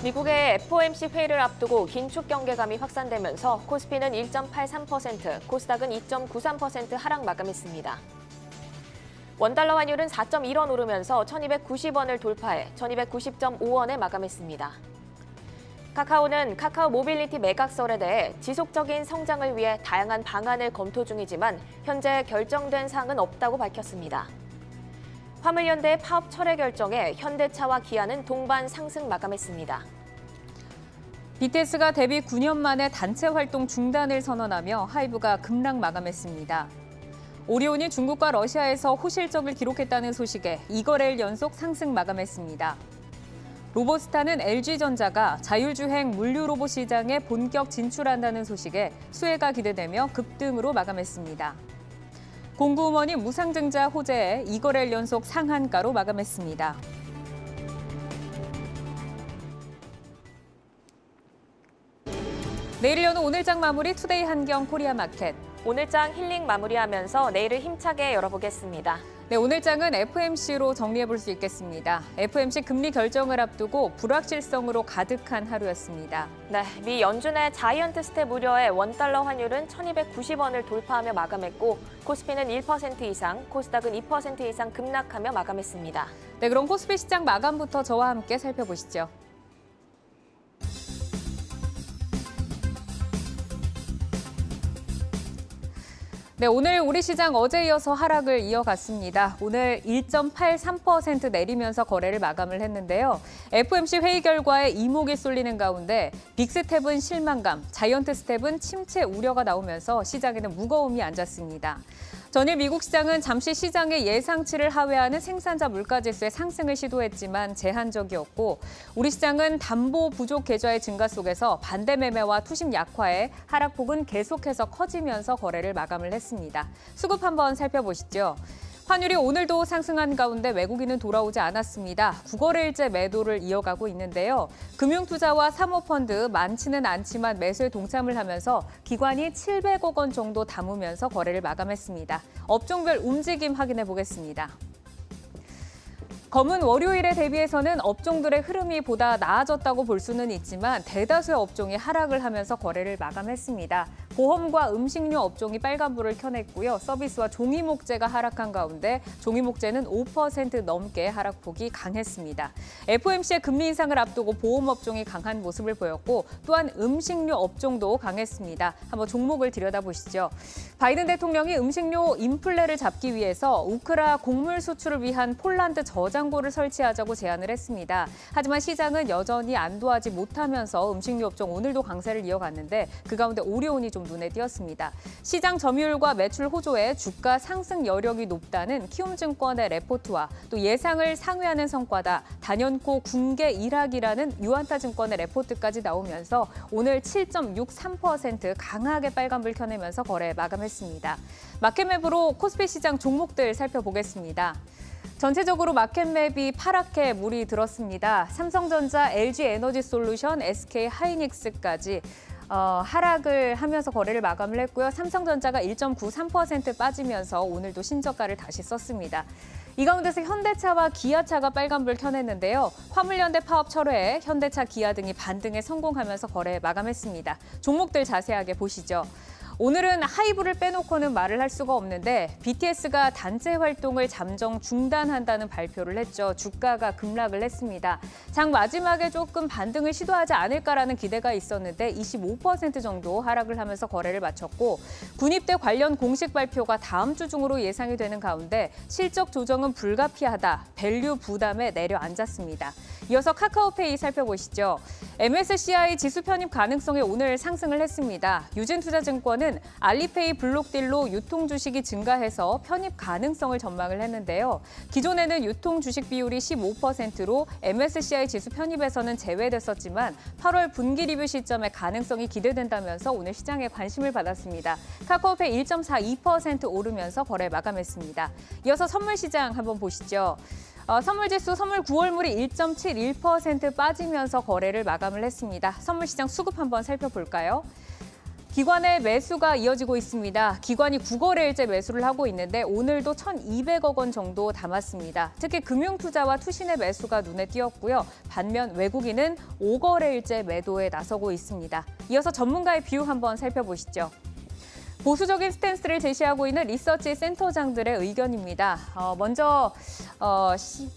미국의 FOMC 회의를 앞두고 긴축 경계감이 확산되면서 코스피는 1.83%, 코스닥은 2.93% 하락 마감했습니다. 원달러 환율은 4.1원 오르면서 1290원을 돌파해 1290.5원에 마감했습니다. 카카오는 카카오 모빌리티 매각설에 대해 지속적인 성장을 위해 다양한 방안을 검토 중이지만 현재 결정된 사항은 없다고 밝혔습니다. 화물연대의 파업 철회 결정에 현대차와 기아는 동반 상승 마감했습니다. BTS가 데뷔 9년 만에 단체 활동 중단을 선언하며 하이브가 급락 마감했습니다. 오리온이 중국과 러시아에서 호실적을 기록했다는 소식에 2거래일 연속 상승 마감했습니다. 로보스타는 LG전자가 자율주행 물류 로봇 시장에 본격 진출한다는 소식에 수혜가 기대되며 급등으로 마감했습니다. 공구음원이 무상증자 호재에 2거래일 연속 상한가로 마감했습니다. 내일 여는 오늘장 마무리 투데이 한경 코리아마켓. 오늘장 힐링 마무리하면서 내일을 힘차게 열어보겠습니다. 네, 오늘장은 FOMC로 정리해볼 수 있겠습니다. FOMC 금리 결정을 앞두고 불확실성으로 가득한 하루였습니다. 네, 미 연준의 자이언트 스텝 우려에 원달러 환율은 1290원을 돌파하며 마감했고 코스피는 1% 이상, 코스닥은 2% 이상 급락하며 마감했습니다. 네, 그럼 코스피 시장 마감부터 저와 함께 살펴보시죠. 네, 오늘 우리 시장 어제 이어서 하락을 이어갔습니다. 오늘 1.83% 내리면서 거래를 마감을 했는데요. FOMC 회의 결과에 이목이 쏠리는 가운데 빅스텝은 실망감, 자이언트 스텝은 침체 우려가 나오면서 시장에는 무거움이 앉았습니다. 전일 미국 시장은 잠시 시장의 예상치를 하회하는 생산자 물가지수의 상승을 시도했지만 제한적이었고 우리 시장은 담보 부족 계좌의 증가 속에서 반대 매매와 투심 약화에 하락폭은 계속해서 커지면서 거래를 마감을 했습니다. 수급 한번 살펴보시죠. 환율이 오늘도 상승한 가운데 외국인은 돌아오지 않았습니다. 9거래일째 매도를 이어가고 있는데요. 금융투자와 사모펀드 많지는 않지만 매수에 동참을 하면서 기관이 700억 원 정도 담으면서 거래를 마감했습니다. 업종별 움직임 확인해 보겠습니다. 검은 월요일에 대비해서는 업종들의 흐름이 보다 나아졌다고 볼 수는 있지만 대다수의 업종이 하락을 하면서 거래를 마감했습니다. 보험과 음식료 업종이 빨간불을 켜냈고요. 서비스와 종이목재가 하락한 가운데 종이목재는 5% 넘게 하락폭이 강했습니다. FOMC의 금리 인상을 앞두고 보험 업종이 강한 모습을 보였고 또한 음식료 업종도 강했습니다. 한번 종목을 들여다보시죠. 바이든 대통령이 음식료 인플레를 잡기 위해서 우크라 곡물 수출을 위한 폴란드 저장고를 설치하자고 제안을 했습니다. 하지만 시장은 여전히 안도하지 못하면서 음식료 업종 오늘도 강세를 이어갔는데 그 가운데 오리온이 좀 눈에 띄었습니다. 시장 점유율과 매출 호조에 주가 상승 여력이 높다는 키움증권의 레포트와 또 예상을 상회하는 성과다. 단연코 궁계 일학이라는 유안타증권의 레포트까지 나오면서 오늘 7.63% 강하게 빨간불 켜내면서 거래 마감했습니다. 마켓맵으로 코스피 시장 종목들 살펴보겠습니다. 전체적으로 마켓맵이 파랗게 물이 들었습니다. 삼성전자, LG에너지솔루션, SK하이닉스까지 하락을 하면서 거래를 마감을 했고요. 삼성전자가 1.93% 빠지면서 오늘도 신저가를 다시 썼습니다. 이 가운데서 현대차와 기아차가 빨간불 켜냈는데요. 화물연대 파업 철회에 현대차, 기아 등이 반등에 성공하면서 거래 마감했습니다. 종목들 자세하게 보시죠. 오늘은 하이브를 빼놓고는 말을 할 수가 없는데 BTS가 단체 활동을 잠정 중단한다는 발표를 했죠. 주가가 급락을 했습니다. 장 마지막에 조금 반등을 시도하지 않을까라는 기대가 있었는데 25% 정도 하락을 하면서 거래를 마쳤고 군입대 관련 공식 발표가 다음 주 중으로 예상이 되는 가운데 실적 조정은 불가피하다. 밸류 부담에 내려앉았습니다. 이어서 카카오페이 살펴보시죠. MSCI 지수 편입 가능성에 오늘 상승을 했습니다. 유진투자증권은 알리페이 블록딜로 유통 주식이 증가해서 편입 가능성을 전망을 했는데요. 기존에는 유통 주식 비율이 15%로 MSCI 지수 편입에서는 제외됐었지만 8월 분기 리뷰 시점에 가능성이 기대된다면서 오늘 시장에 관심을 받았습니다. 카카오페이 1.42% 오르면서 거래 마감했습니다. 이어서 선물 시장 한번 보시죠. 선물지수 선물 9월물이 1.71% 빠지면서 거래를 마감을 했습니다. 선물시장 수급 한번 살펴볼까요? 기관의 매수가 이어지고 있습니다. 기관이 9거래일째 매수를 하고 있는데 오늘도 1,200억 원 정도 담았습니다. 특히 금융투자와 투신의 매수가 눈에 띄었고요. 반면 외국인은 5거래일째 매도에 나서고 있습니다. 이어서 전문가의 뷰 한번 살펴보시죠. 보수적인 스탠스를 제시하고 있는 리서치 센터장들의 의견입니다. 먼저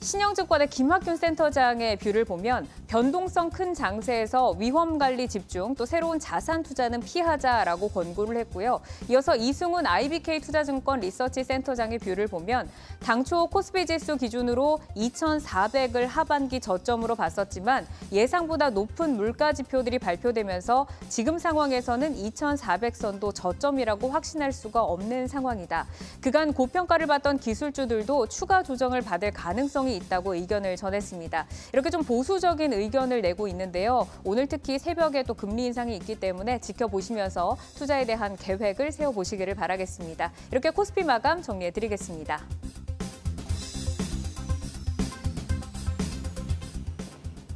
신영증권의 김학균 센터장의 뷰를 보면 변동성 큰 장세에서 위험 관리 집중, 또 새로운 자산 투자는 피하자라고 권고를 했고요. 이어서 이승훈 IBK 투자증권 리서치 센터장의 뷰를 보면 당초 코스피 지수 기준으로 2,400을 하반기 저점으로 봤었지만 예상보다 높은 물가 지표들이 발표되면서 지금 상황에서는 2,400선도 저점이라고 확신할 수가 없는 상황이다. 그간 고평가를 받던 기술주들도 추가 조정을 받을 가능성이 있다고 의견을 전했습니다. 이렇게 좀 보수적인 의견을 내고 있는데요. 오늘 특히 새벽에 또 금리 인상이 있기 때문에 지켜보시면서 투자에 대한 계획을 세워보시기를 바라겠습니다. 이렇게 코스피 마감 정리해드리겠습니다.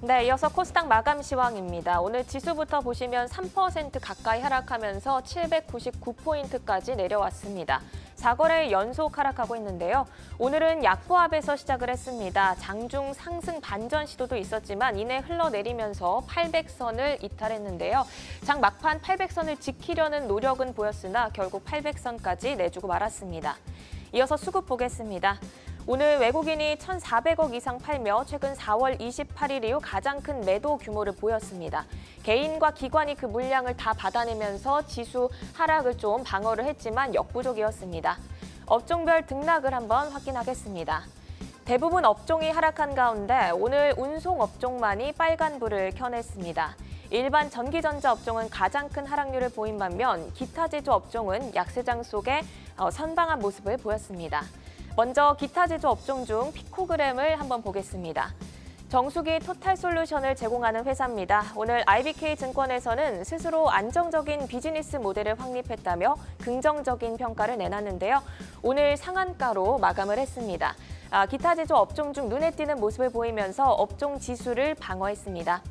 네, 이어서 코스닥 마감 시황입니다. 오늘 지수부터 보시면 3% 가까이 하락하면서 799포인트까지 내려왔습니다. 4거래 연속 하락하고 있는데요. 오늘은 약보합에서 시작을 했습니다. 장중 상승 반전 시도도 있었지만 이내 흘러내리면서 800선을 이탈했는데요. 장 막판 800선을 지키려는 노력은 보였으나 결국 800선까지 내주고 말았습니다. 이어서 수급 보겠습니다. 오늘 외국인이 1,400억 이상 팔며 최근 4월 28일 이후 가장 큰 매도 규모를 보였습니다. 개인과 기관이 그 물량을 다 받아내면서 지수 하락을 좀 방어를 했지만 역부족이었습니다. 업종별 등락을 한번 확인하겠습니다. 대부분 업종이 하락한 가운데 오늘 운송 업종만이 빨간불을 켜냈습니다. 일반 전기전자 업종은 가장 큰 하락률을 보인 반면 기타 제조 업종은 약세장 속에 선방한 모습을 보였습니다. 먼저 기타 제조 업종 중 피코그램을 한번 보겠습니다. 정수기 토탈솔루션을 제공하는 회사입니다. 오늘 IBK 증권에서는 스스로 안정적인 비즈니스 모델을 확립했다며 긍정적인 평가를 내놨는데요. 오늘 상한가로 마감을 했습니다. 기타 제조 업종 중 눈에 띄는 모습을 보이면서 업종 지수를 방어했습니다.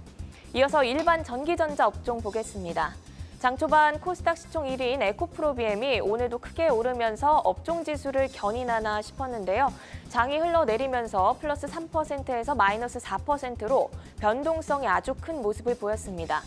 이어서 일반 전기전자 업종 보겠습니다. 장 초반 코스닥 시총 1위인 에코프로비엠이 오늘도 크게 오르면서 업종 지수를 견인하나 싶었는데요. 장이 흘러내리면서 플러스 3%에서 마이너스 4%로 변동성이 아주 큰 모습을 보였습니다.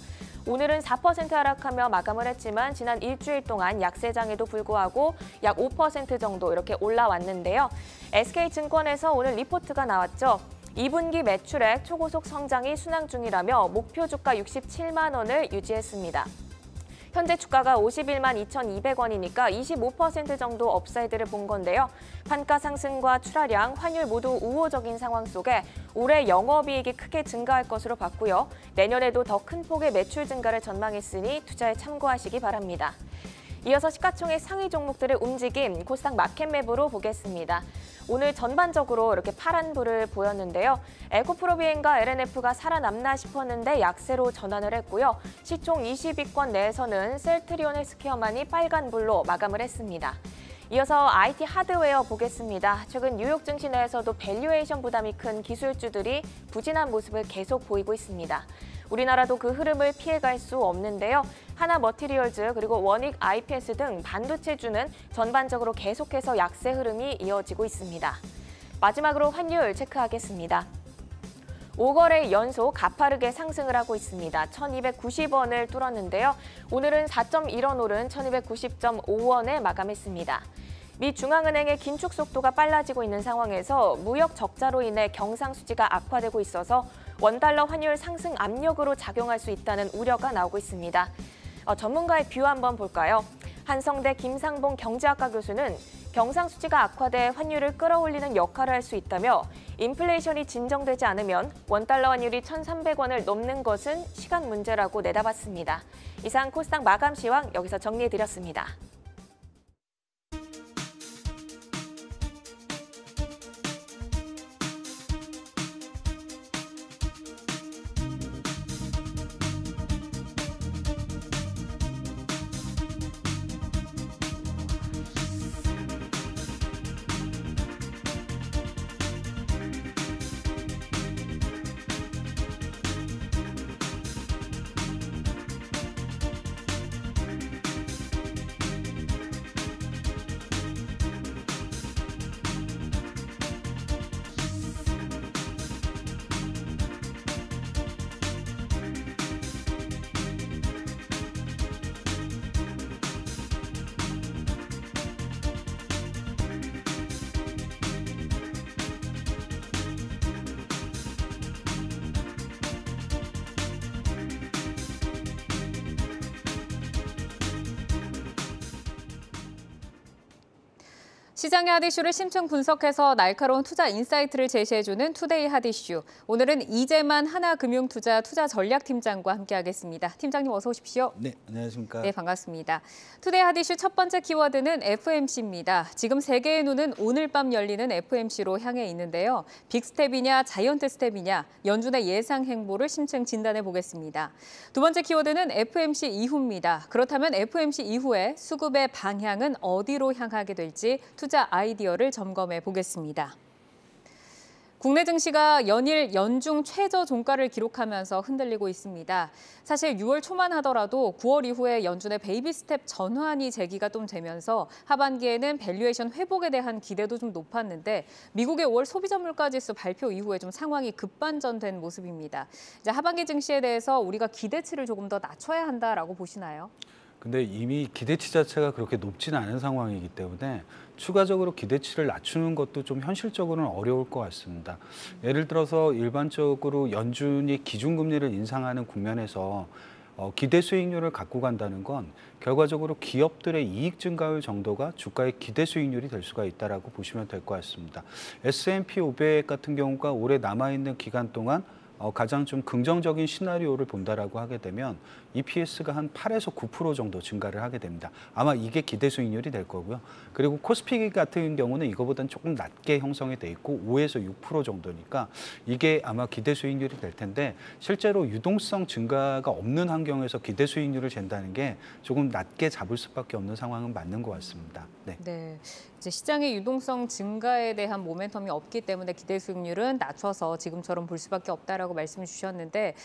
오늘은 4% 하락하며 마감을 했지만 지난 일주일 동안 약세장에도 불구하고 약 5% 정도 이렇게 올라왔는데요. SK증권에서 오늘 리포트가 나왔죠. 2분기 매출액 초고속 성장이 순항 중이라며 목표 주가 67만 원을 유지했습니다. 현재 주가가 51만 2,200원이니까 25% 정도 업사이드를 본 건데요. 판가 상승과 출하량, 환율 모두 우호적인 상황 속에 올해 영업이익이 크게 증가할 것으로 봤고요. 내년에도 더 큰 폭의 매출 증가를 전망했으니 투자에 참고하시기 바랍니다. 이어서 시가총액 상위 종목들의 움직임, 코스닥 마켓맵으로 보겠습니다. 오늘 전반적으로 이렇게 파란불을 보였는데요. 에코프로비엠과 LNF가 살아남나 싶었는데 약세로 전환을 했고요. 시총 20위권 내에서는 셀트리온 헬스케어만이 빨간불로 마감을 했습니다. 이어서 IT 하드웨어 보겠습니다. 최근 뉴욕 증시 내에서도 밸류에이션 부담이 큰 기술주들이 부진한 모습을 계속 보이고 있습니다. 우리나라도 그 흐름을 피해갈 수 없는데요. 하나머티리얼즈 그리고 원익 IPS 등 반도체주는 전반적으로 계속해서 약세 흐름이 이어지고 있습니다. 마지막으로 환율 체크하겠습니다. 5거래 연속 가파르게 상승을 하고 있습니다. 1,290원을 뚫었는데요. 오늘은 4.1원 오른 1,290.5원에 마감했습니다. 미 중앙은행의 긴축 속도가 빨라지고 있는 상황에서 무역 적자로 인해 경상수지가 악화되고 있어서 원달러 환율 상승 압력으로 작용할 수 있다는 우려가 나오고 있습니다. 전문가의 뷰 한번 볼까요? 한성대 김상봉 경제학과 교수는 경상수지가 악화돼 환율을 끌어올리는 역할을 할 수 있다며 인플레이션이 진정되지 않으면 원달러 환율이 1,300원을 넘는 것은 시간 문제라고 내다봤습니다. 이상 코스닥 마감 시황 여기서 정리해드렸습니다. 시장의 핫이슈를 심층 분석해서 날카로운 투자 인사이트를 제시해주는 투데이 핫이슈. 오늘은 이재만 하나금융투자 투자전략팀장과 함께하겠습니다. 팀장님 어서 오십시오. 네, 안녕하십니까. 네, 반갑습니다. 투데이 핫이슈 첫 번째 키워드는 FMC입니다. 지금 세계의 눈은 오늘 밤 열리는 FMC로 향해 있는데요. 빅스텝이냐 자이언트 스텝이냐 연준의 예상 행보를 심층 진단해 보겠습니다. 두 번째 키워드는 FMC 이후입니다. 그렇다면 FMC 이후에 수급의 방향은 어디로 향하게 될지 투자 아이디어를 점검해 보겠습니다. 국내 증시가 연일 연중 최저 종가를 기록하면서 흔들리고 있습니다. 사실 6월 초만 하더라도 9월 이후에 연준의 베이비 스텝 전환이 제기가 좀 되면서 하반기에는 밸류에이션 회복에 대한 기대도 좀 높았는데 미국의 5월 소비자 물가지수 발표 이후에 좀 상황이 급반전된 모습입니다. 이제 하반기 증시에 대해서 우리가 기대치를 조금 더 낮춰야 한다라고 보시나요? 근데 이미 기대치 자체가 그렇게 높지는 않은 상황이기 때문에 추가적으로 기대치를 낮추는 것도 좀 현실적으로는 어려울 것 같습니다. 예를 들어서 일반적으로 연준이 기준금리를 인상하는 국면에서 기대 수익률을 갖고 간다는 건 결과적으로 기업들의 이익 증가율 정도가 주가의 기대 수익률이 될 수가 있다라고 보시면 될 것 같습니다. S&P 500 같은 경우가 올해 남아있는 기간 동안 가장 좀 긍정적인 시나리오를 본다라고 하게 되면 EPS가 한 8에서 9% 정도 증가를 하게 됩니다. 아마 이게 기대 수익률이 될 거고요. 그리고 코스피 같은 경우는 이거보다는 조금 낮게 형성이 돼 있고 5에서 6% 정도니까 이게 아마 기대 수익률이 될 텐데 실제로 유동성 증가가 없는 환경에서 기대 수익률을 잰다는 게 조금 낮게 잡을 수밖에 없는 상황은 맞는 것 같습니다. 네. 이제 시장의 유동성 증가에 대한 모멘텀이 없기 때문에 기대 수익률은 낮춰서 지금처럼 볼 수밖에 없다라고 말씀을 주셨는데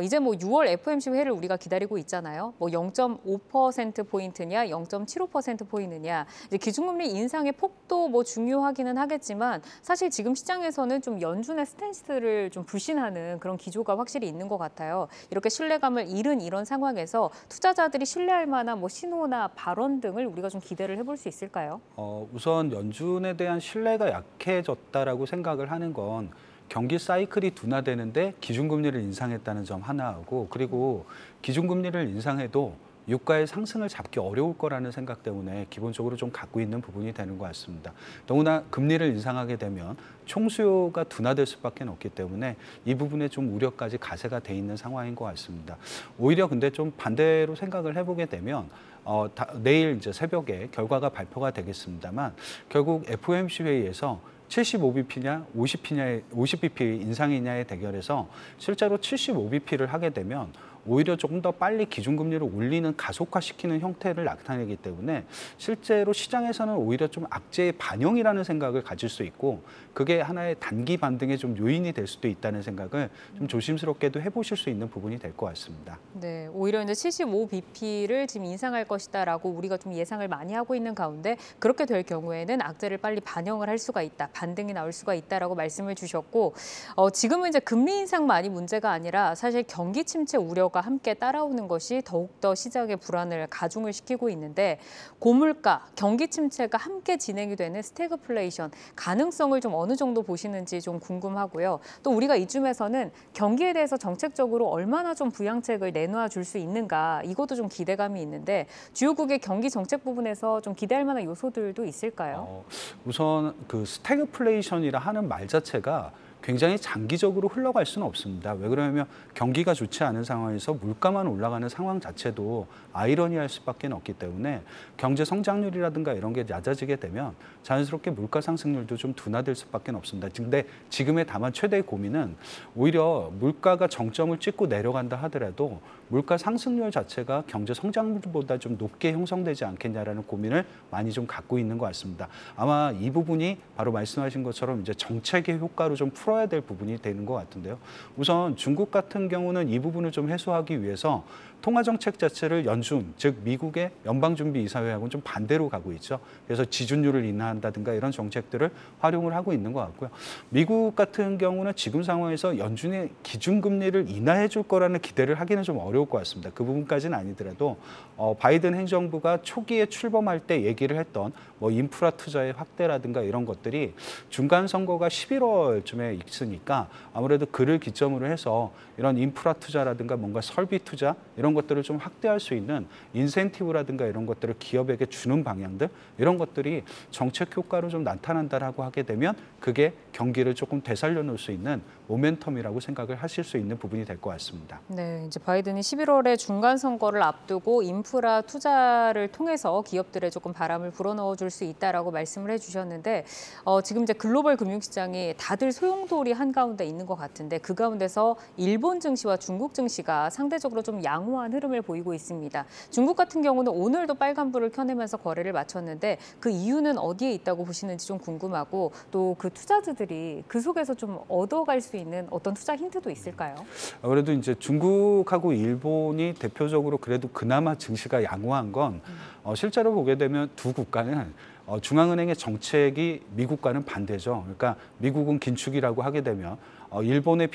이제 뭐 6월 FOMC 회의를 우리가 기다리고 있잖아요. 뭐 0.5% 포인트냐, 0.75% 포인트냐. 이제 기준금리 인상의 폭도 뭐 중요하기는 하겠지만 사실 지금 시장에서는 좀 연준의 스탠스를 좀 불신하는 그런 기조가 확실히 있는 것 같아요. 이렇게 신뢰감을 잃은 이런 상황에서 투자자들이 신뢰할 만한 뭐 신호나 발언 등을 우리가 좀 기대를 해볼 수 있을까요? 우선 연준에 대한 신뢰가 약해졌다라고 생각을 하는 건 경기 사이클이 둔화되는데 기준금리를 인상했다는 점 하나하고 그리고 기준금리를 인상해도 유가의 상승을 잡기 어려울 거라는 생각 때문에 기본적으로 좀 갖고 있는 부분이 되는 것 같습니다. 더구나 금리를 인상하게 되면 총수요가 둔화될 수밖에 없기 때문에 이 부분에 좀 우려까지 가세가 돼 있는 상황인 것 같습니다. 오히려 근데 좀 반대로 생각을 해보게 되면 내일 이제 새벽에 결과가 발표가 되겠습니다만 결국 FOMC 회의에서 75bp냐 50bp 인상이냐의 대결에서 실제로 75bp를 하게 되면 오히려 조금 더 빨리 기준금리를 올리는 가속화시키는 형태를 나타내기 때문에 실제로 시장에서는 오히려 좀 악재의 반영이라는 생각을 가질 수 있고 그게 하나의 단기 반등의 좀 요인이 될 수도 있다는 생각을 좀 조심스럽게도 해보실 수 있는 부분이 될 것 같습니다. 네, 오히려 이제 75bp를 지금 인상할 것이다라고 우리가 좀 예상을 많이 하고 있는 가운데 그렇게 될 경우에는 악재를 빨리 반영을 할 수가 있다, 반등이 나올 수가 있다라고 말씀을 주셨고 지금은 이제 금리 인상만이 문제가 아니라 사실 경기 침체 우려가 함께 따라오는 것이 더욱더 시장의 불안을 가중을 시키고 있는데 고물가, 경기 침체가 함께 진행이 되는 스태그플레이션 가능성을 좀 어느 정도 보시는지 좀 궁금하고요. 또 우리가 이쯤에서는 경기에 대해서 정책적으로 얼마나 좀 부양책을 내놓아 줄 수 있는가 이것도 좀 기대감이 있는데 주요국의 경기 정책 부분에서 좀 기대할 만한 요소들도 있을까요? 우선 그 스태그플레이션이라 하는 말 자체가 굉장히 장기적으로 흘러갈 수는 없습니다. 왜 그러냐면 경기가 좋지 않은 상황에서 물가만 올라가는 상황 자체도 아이러니할 수밖에 없기 때문에 경제 성장률이라든가 이런 게 낮아지게 되면 자연스럽게 물가 상승률도 좀 둔화될 수밖에 없습니다. 근데 지금의 다만 최대의 고민은 오히려 물가가 정점을 찍고 내려간다 하더라도 물가 상승률 자체가 경제 성장률보다 좀 높게 형성되지 않겠냐라는 고민을 많이 좀 갖고 있는 것 같습니다. 아마 이 부분이 바로 말씀하신 것처럼 이제 정책의 효과로 좀 풀어야 될 부분이 되는 것 같은데요. 우선 중국 같은 경우는 이 부분을 좀 해소하기 위해서 통화정책 자체를 연준, 즉 미국의 연방준비이사회하고는 좀 반대로 가고 있죠. 그래서 지준율을 인하한다든가 이런 정책들을 활용을 하고 있는 것 같고요. 미국 같은 경우는 지금 상황에서 연준의 기준금리를 인하해 줄 거라는 기대를 하기는 좀 어려울 것 같습니다. 그 부분까지는 아니더라도 바이든 행정부가 초기에 출범할 때 얘기를 했던 뭐 인프라 투자의 확대라든가 이런 것들이 중간 선거가 11월쯤에 있으니까 아무래도 그를 기점으로 해서 이런 인프라 투자라든가 뭔가 설비 투자 이런 것들을 좀 확대할 수 있는 인센티브라든가 이런 것들을 기업에게 주는 방향들 이런 것들이 정책 효과로 좀 나타난다라고 하게 되면 그게 경기를 조금 되살려 놓을 수 있는 모멘텀이라고 생각을 하실 수 있는 부분이 될 것 같습니다. 네, 이제 바이든이 11월에 중간 선거를 앞두고 인프라 투자를 통해서 기업들에 조금 바람을 불어넣어 줄 수 있다라고 말씀을 해주셨는데 지금 이제 글로벌 금융시장이 다들 소용돌이 한가운데 있는 것 같은데 그 가운데서 일본 증시와 중국 증시가 상대적으로 좀 양호한 흐름을 보이고 있습니다. 중국 같은 경우는 오늘도 빨간불을 켜내면서 거래를 마쳤는데 그 이유는 어디에 있다고 보시는지 좀 궁금하고 또 그 투자자들이 그 속에서 좀 얻어갈 수 있는 어떤 투자 힌트도 있을까요? 아무래도 이제 중국하고 일본이 대표적으로 그래도 그나마 증시가 양호한 건 실제로 보게 되면 두 국가는 중앙은행의 정책이 미국과는 반대죠. 그러니까 미국은 긴축이라고 하게 되면 일본의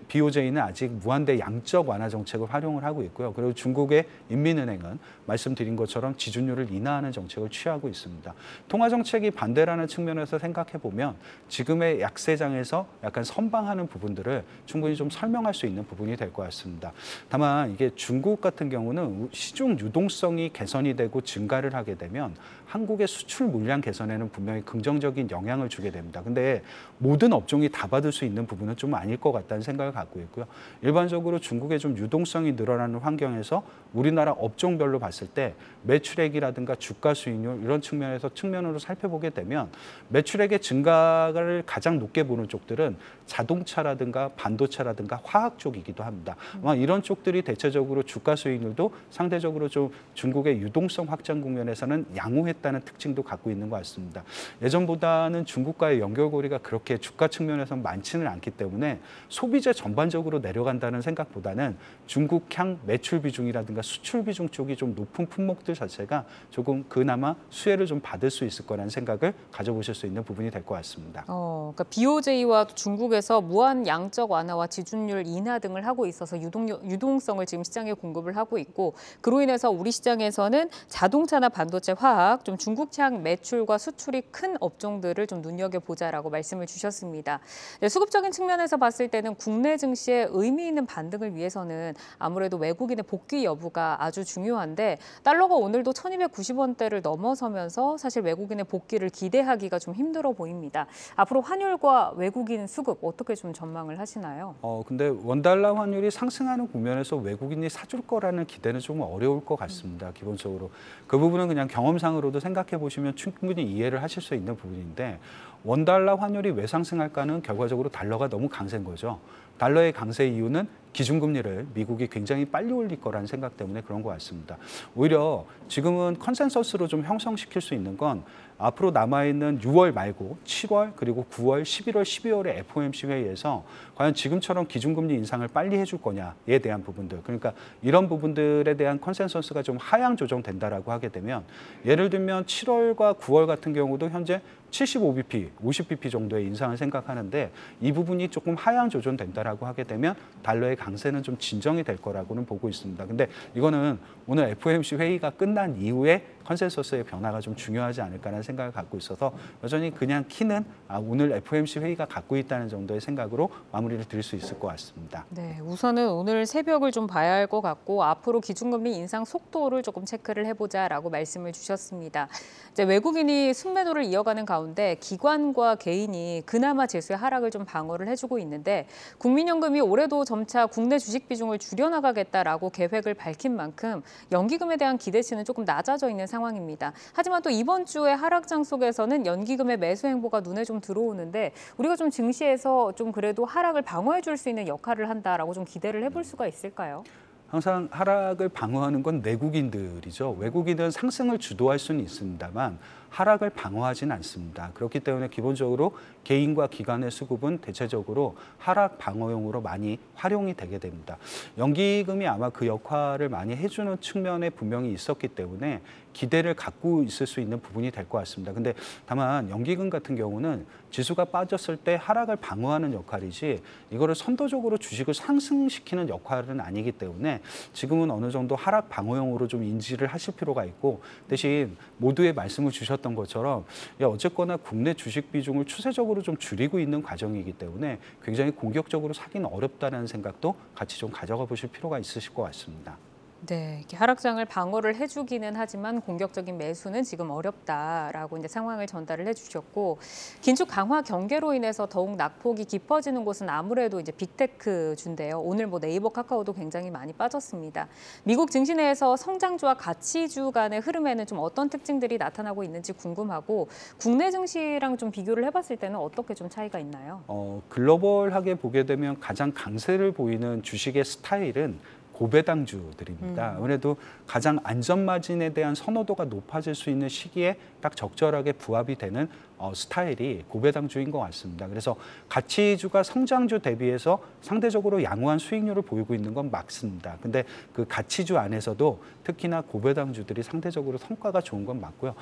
BOJ는 아직 무한대 양적 완화 정책을 활용을 하고 있고요. 그리고 중국의 인민은행은 말씀드린 것처럼 지준율을 인하하는 정책을 취하고 있습니다. 통화 정책이 반대라는 측면에서 생각해 보면 지금의 약세장에서 약간 선방하는 부분들을 충분히 좀 설명할 수 있는 부분이 될 것 같습니다. 다만 이게 중국 같은 경우는 시중 유동성이 개선이 되고 증가를 하게 되면 한국의 수출 물량 개선에는 분명히 긍정적인 영향을 주게 됩니다. 근데 모든 업종이 다 받을 수 있는 부분은 좀 아닐 것 같다는 생각을 갖고 있고요. 일반적으로 중국의 좀 유동성이 늘어나는 환경에서 우리나라 업종별로 봤을 때 매출액이라든가 주가 수익률 이런 측면으로 살펴보게 되면 매출액의 증가를 가장 높게 보는 쪽들은 자동차라든가 반도체라든가 화학 쪽이기도 합니다. 아마 이런 쪽들이 대체적으로 주가 수익률도 상대적으로 좀 중국의 유동성 확장 국면에서는 양호했다는 특징도 갖고 있는 것 같습니다. 예전보다는 중국과의 연결고리가 그렇게 주가 측면에서 많지는 않기 때문에 소비재 전반적으로 내려간다는 생각보다는 중국향 매출 비중이라든가 수출 비중 쪽이 좀 높은 품목들 자체가 조금 그나마 수혜를 좀 받을 수 있을 거라는 생각을 가져보실 수 있는 부분이 될 것 같습니다. 그러니까 BOJ와 중국에서 무한 양적 완화와 지준율 인하 등을 하고 있어서 유동성을 지금 시장에 공급을 하고 있고 그로 인해서 우리 시장에서는 자동차나 반도체, 화학, 좀 중국향 매출과 수출이 큰 업종들을 좀 눈여겨보자라고 말씀을 주셨습니다. 네, 수급적인 측면에서 봤을 때는 국내 증시에 의미 있는 반등을 위해서는 아무래도 외국인의 복귀 여부가 아주 중요한데 달러가 오늘도 1290원대를 넘어서면서 사실 외국인의 복귀를 기대하기가 좀 힘들어 보입니다. 앞으로 환율과 외국인 수급 어떻게 좀 전망을 하시나요? 근데 원달러 환율이 상승하는 국면에서 외국인이 사줄 거라는 기대는 좀 어려울 것 같습니다. 기본적으로. 그 부분은 그냥 경험상으로도 생각해 보시면 충분히 이해를 하실 수 있는 부분인데 원달러 환율이 왜 상승할까는 결과적으로 달러가 너무 강세인 거죠. 달러의 강세 이유는 기준금리를 미국이 굉장히 빨리 올릴 거라는 생각 때문에 그런 것 같습니다. 오히려 지금은 컨센서스로 좀 형성시킬 수 있는 건 앞으로 남아있는 6월 말고 7월 그리고 9월, 11월, 12월의 FOMC 회의에서 과연 지금처럼 기준금리 인상을 빨리 해줄 거냐에 대한 부분들 그러니까 이런 부분들에 대한 컨센서스가 좀 하향 조정된다라고 하게 되면 예를 들면 7월과 9월 같은 경우도 현재 75bp, 50bp 정도의 인상을 생각하는데 이 부분이 조금 하향 조정된다라고 하게 되면 달러의 강세는 좀 진정이 될 거라고는 보고 있습니다. 근데 이거는 오늘 FOMC 회의가 끝난 이후에 컨센서스의 변화가 좀 중요하지 않을까라는 생각을 갖고 있어서 여전히 그냥 키는 오늘 FOMC 회의가 갖고 있다는 정도의 생각으로 마무리를 드릴 수 있을 것 같습니다. 네, 우선은 오늘 새벽을 좀 봐야 할 것 같고 앞으로 기준금리 인상 속도를 조금 체크를 해보자라고 말씀을 주셨습니다. 이제 외국인이 순매도를 이어가는 가운데 기관과 개인이 그나마 지수의 하락을 좀 방어를 해주고 있는데 국민연금이 올해도 점차 국내 주식 비중을 줄여나가겠다라고 계획을 밝힌 만큼 연기금에 대한 기대치는 조금 낮아져 있는 상황입니다. 하지만 또 이번 주의 하락장 속에서는 연기금의 매수 행보가 눈에 좀 들어오는데 우리가 좀 증시에서 좀 그래도 하락을 방어해 줄 수 있는 역할을 한다라고 좀 기대를 해볼 수가 있을까요? 항상 하락을 방어하는 건 내국인들이죠. 외국인은 상승을 주도할 수는 있습니다만 하락을 방어하지는 않습니다. 그렇기 때문에 기본적으로 개인과 기관의 수급은 대체적으로 하락 방어용으로 많이 활용이 되게 됩니다. 연기금이 아마 그 역할을 많이 해주는 측면에 분명히 있었기 때문에 기대를 갖고 있을 수 있는 부분이 될 것 같습니다. 근데 다만 연기금 같은 경우는 지수가 빠졌을 때 하락을 방어하는 역할이지 이거를 선도적으로 주식을 상승시키는 역할은 아니기 때문에 지금은 어느 정도 하락 방어용으로 좀 인지를 하실 필요가 있고 대신 모두의 말씀을 주셨던 보셨던 것처럼 어쨌거나 국내 주식 비중을 추세적으로 좀 줄이고 있는 과정이기 때문에 굉장히 공격적으로 사기는 어렵다는 생각도 같이 좀 가져가 보실 필요가 있으실 것 같습니다. 네, 이렇게 하락장을 방어를 해주기는 하지만 공격적인 매수는 지금 어렵다라고 이제 상황을 전달을 해주셨고, 긴축 강화 경계로 인해서 더욱 낙폭이 깊어지는 곳은 아무래도 이제 빅테크주인데요. 오늘 뭐 네이버, 카카오도 굉장히 많이 빠졌습니다. 미국 증시 내에서 성장주와 가치주 간의 흐름에는 좀 어떤 특징들이 나타나고 있는지 궁금하고, 국내 증시랑 좀 비교를 해봤을 때는 어떻게 좀 차이가 있나요? 글로벌하게 보게 되면 가장 강세를 보이는 주식의 스타일은 고배당주들입니다. 아무래도 가장 안전마진에 대한 선호도가 높아질 수 있는 시기에 딱 적절하게 부합이 되는 스타일이 고배당주인 것 같습니다. 그래서 가치주가 성장주 대비해서 상대적으로 양호한 수익률을 보이고 있는 건 맞습니다. 근데 그 가치주 안에서도 특히나 고배당주들이 상대적으로 성과가 좋은 건 맞고요.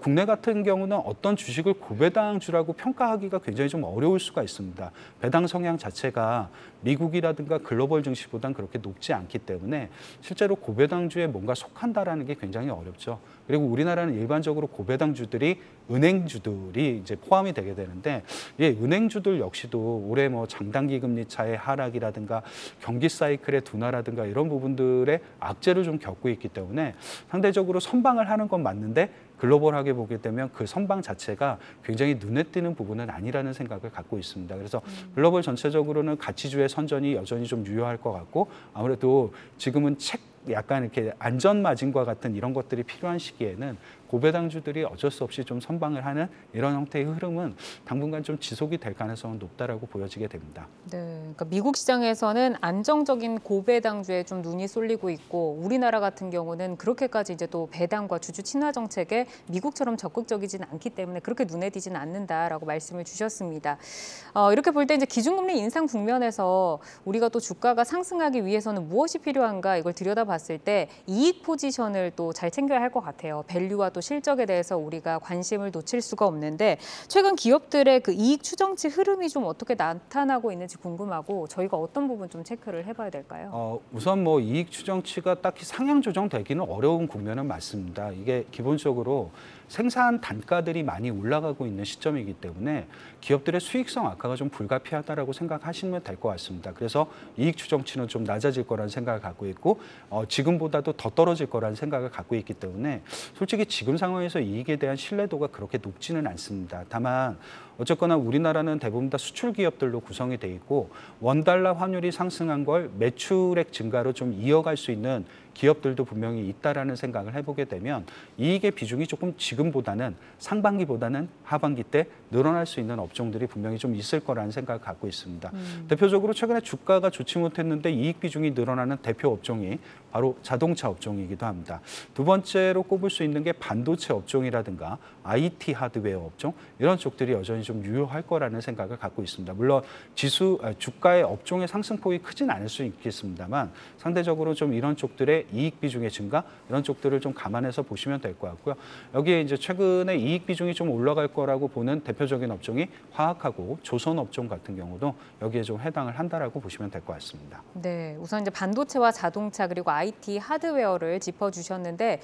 국내 같은 경우는 어떤 주식을 고배당주라고 평가하기가 굉장히 좀 어려울 수가 있습니다. 배당 성향 자체가 미국이라든가 글로벌 증시보다는 그렇게 높지 않기 때문에 실제로 고배당주에 뭔가 속한다라는 게 굉장히 어렵죠. 그리고 우리나라는 일반적으로 고배당주들이 은행주들이 이제 포함이 되게 되는데, 은행주들 역시도 올해 뭐 장단기 금리 차의 하락이라든가 경기 사이클의 둔화라든가 이런 부분들의 악재를 좀 겪고 있기 때문에 상대적으로 선방을 하는 건 맞는데 글로벌하게 보게 되면 그 선방 자체가 굉장히 눈에 띄는 부분은 아니라는 생각을 갖고 있습니다. 그래서 글로벌 전체적으로는 가치주의 선전이 여전히 좀 유효할 것 같고, 아무래도 지금은 약간 이렇게 안전마진과 같은 이런 것들이 필요한 시기에는 고배당주들이 어쩔 수 없이 좀 선방을 하는 이런 형태의 흐름은 당분간 좀 지속이 될 가능성은 높다라고 보여지게 됩니다. 네, 그러니까 미국 시장에서는 안정적인 고배당주에 좀 눈이 쏠리고 있고, 우리나라 같은 경우는 그렇게까지 이제 또 배당과 주주 친화 정책에 미국처럼 적극적이지는 않기 때문에 그렇게 눈에 띄지는 않는다라고 말씀을 주셨습니다. 이렇게 볼 때 이제 기준금리 인상 국면에서 우리가 또 주가가 상승하기 위해서는 무엇이 필요한가, 이걸 들여다봤을 때 이익 포지션을 또 잘 챙겨야 할 것 같아요. 밸류와 또 실적에 대해서 우리가 관심을 놓칠 수가 없는데, 최근 기업들의 그 이익 추정치 흐름이 좀 어떻게 나타나고 있는지 궁금하고, 저희가 어떤 부분 좀 체크를 해봐야 될까요? 우선 뭐 이익 추정치가 딱히 상향 조정되기는 어려운 국면은 맞습니다. 이게 기본적으로 생산 단가들이 많이 올라가고 있는 시점이기 때문에 기업들의 수익성 악화가 좀 불가피하다라고 생각하시면 될 것 같습니다. 그래서 이익 추정치는 좀 낮아질 거라는 생각을 갖고 있고, 지금보다도 더 떨어질 거라는 생각을 갖고 있기 때문에 솔직히 지금 상황에서 이익에 대한 신뢰도가 그렇게 높지는 않습니다. 다만 어쨌거나 우리나라는 대부분 다 수출 기업들로 구성이 돼 있고, 원달러 환율이 상승한 걸 매출액 증가로 좀 이어갈 수 있는 기업들도 분명히 있다라는 생각을 해보게 되면 이익의 비중이 조금 지금보다는 상반기보다는 하반기 때 늘어날 수 있는 업종들이 분명히 좀 있을 거라는 생각을 갖고 있습니다. 대표적으로 최근에 주가가 좋지 못했는데 이익 비중이 늘어나는 대표 업종이 바로 자동차 업종이기도 합니다. 두 번째로 꼽을 수 있는 게 반도체 업종이라든가 IT 하드웨어 업종, 이런 쪽들이 여전히 좀 유효할 거라는 생각을 갖고 있습니다. 물론 주가의 업종의 상승폭이 크진 않을 수 있겠습니다만 상대적으로 좀 이런 쪽들의 이익 비중의 증가, 이런 쪽들을 좀 감안해서 보시면 될 것 같고요. 여기에 이제 최근에 이익 비중이 좀 올라갈 거라고 보는 대표적인 업종이 화학하고 조선 업종 같은 경우도 여기에 좀 해당을 한다라고 보시면 될 것 같습니다. 네, 우선 이제 반도체와 자동차 그리고 IT 하드웨어를 짚어주셨는데,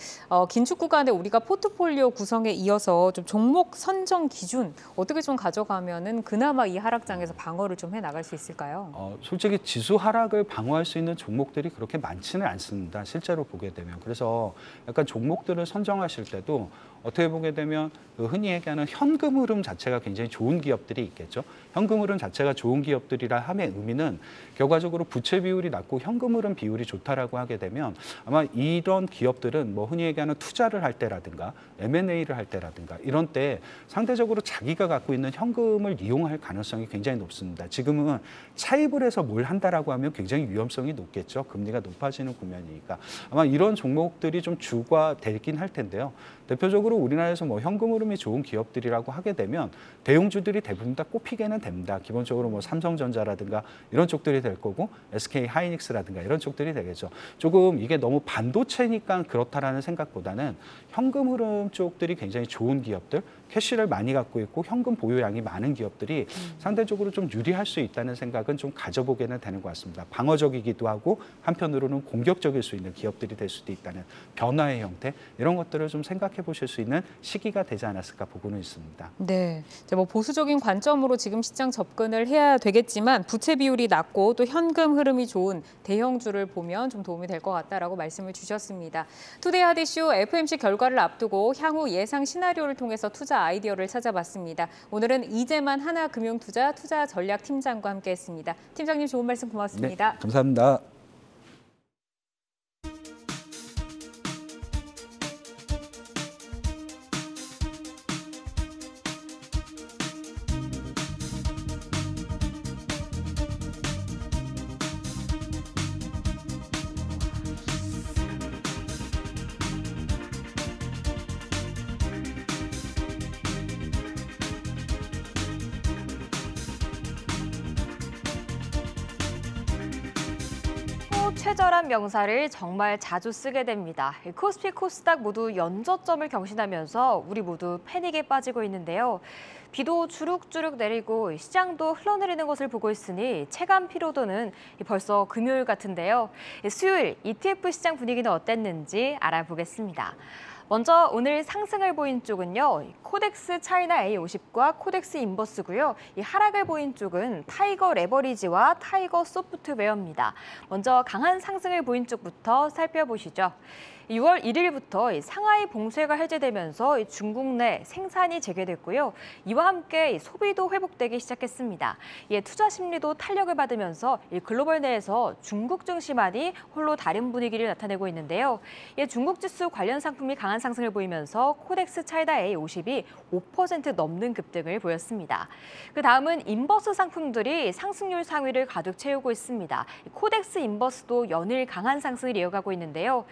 긴축 구간에 우리가 포트폴리오 구성에 이어서 좀 종목 선정 기준 어떻게 좀 가져가면은 그나마 이 하락장에서 방어를 좀 해 나갈 수 있을까요? 솔직히 지수 하락을 방어할 수 있는 종목들이 그렇게 많지는 않습니다. 실제로 보게 되면. 그래서 약간 종목들을 선정하실 때도 어떻게 보게 되면 흔히 얘기하는 현금 흐름 자체가 굉장히 좋은 기업들이 있겠죠. 현금 흐름 자체가 좋은 기업들이라 함의 의미는 결과적으로 부채 비율이 낮고 현금 흐름 비율이 좋다라고 하게 되면 아마 이런 기업들은 뭐 흔히 얘기하는 투자를 할 때라든가 M&A를 할 때라든가 이런 때 상대적으로 자기가 갖고 있는 현금을 이용할 가능성이 굉장히 높습니다. 지금은 차입을 해서 뭘 한다라고 하면 굉장히 위험성이 높겠죠. 금리가 높아지는 국면이니까. 아마 이런 종목들이 좀 주가 되긴 할 텐데요. 대표적으로 우리나라에서 뭐 현금 흐름이 좋은 기업들이라고 하게 되면 대형주들이 대부분 다 꼽히게는 됩니다. 기본적으로 뭐 삼성전자라든가 이런 쪽들이 될 거고 SK 하이닉스라든가 이런 쪽들이 되겠죠. 조금 이게 너무 반도체니까 그렇다라는 생각보다는 현금 흐름 쪽들이 굉장히 좋은 기업들, 캐시를 많이 갖고 있고 현금 보유량이 많은 기업들이 상대적으로 좀 유리할 수 있다는 생각은 좀 가져보게는 되는 것 같습니다. 방어적이기도 하고 한편으로는 공격적일 수 있는 기업들이 될 수도 있다는 변화의 형태, 이런 것들을 좀 생각해 보실 수 있는 시기가 되지 않았을까 보고는 있습니다. 네, 이제 뭐 보수적인 관점으로 지금 시장 접근을 해야 되겠지만 부채 비율이 낮고 또 현금 흐름이 좋은 대형주를 보면 좀 도움이 될 것 같다라고 말씀을 주셨습니다. 투데이 핫 이슈 FOMC 결과를 앞두고 향후 예상 시나리오를 통해서 투자 아이디어를 찾아봤습니다. 오늘은 이재만 하나금융투자 투자전략팀장과 함께했습니다. 팀장님 좋은 말씀 고맙습니다. 네, 감사합니다. 최절한 명사를 정말 자주 쓰게 됩니다. 코스피, 코스닥 모두 연저점을 경신하면서 우리 모두 패닉에 빠지고 있는데요. 비도 주룩주룩 내리고 시장도 흘러내리는 것을 보고 있으니 체감 피로도는 벌써 금요일 같은데요. 수요일 ETF 시장 분위기는 어땠는지 알아보겠습니다. 먼저 오늘 상승을 보인 쪽은요, 코덱스 차이나 A50과 코덱스 인버스고요. 이 하락을 보인 쪽은 타이거 레버리지와 타이거 소프트웨어입니다. 먼저 강한 상승을 보인 쪽부터 살펴보시죠. 6월 1일부터 상하이 봉쇄가 해제되면서 중국 내 생산이 재개됐고요. 이와 함께 소비도 회복되기 시작했습니다. 이에 투자 심리도 탄력을 받으면서 글로벌 내에서 중국 증시만이 홀로 다른 분위기를 나타내고 있는데요. 이에 중국 지수 관련 상품이 강한 상승을 보이면서 코덱스 차이나 A50이 5% 넘는 급등을 보였습니다. 그 다음은 인버스 상품들이 상승률 상위를 가득 채우고 있습니다. 코덱스 인버스도 연일 강한 상승을 이어가고 있는데요.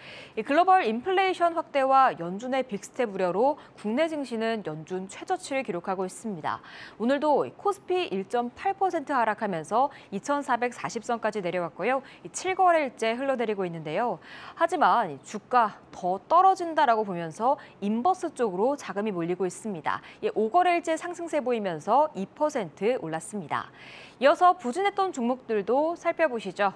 글로벌 인플레이션 확대와 연준의 빅스텝 우려로 국내 증시는 연준 최저치를 기록하고 있습니다. 오늘도 코스피 1.8% 하락하면서 2,440선까지 내려왔고요. 7거래일째 흘러내리고 있는데요. 하지만 주가 더 떨어진다라고 보면서 인버스 쪽으로 자금이 몰리고 있습니다. 5거래일째 상승세 보이면서 2% 올랐습니다. 이어서 부진했던 종목들도 살펴보시죠.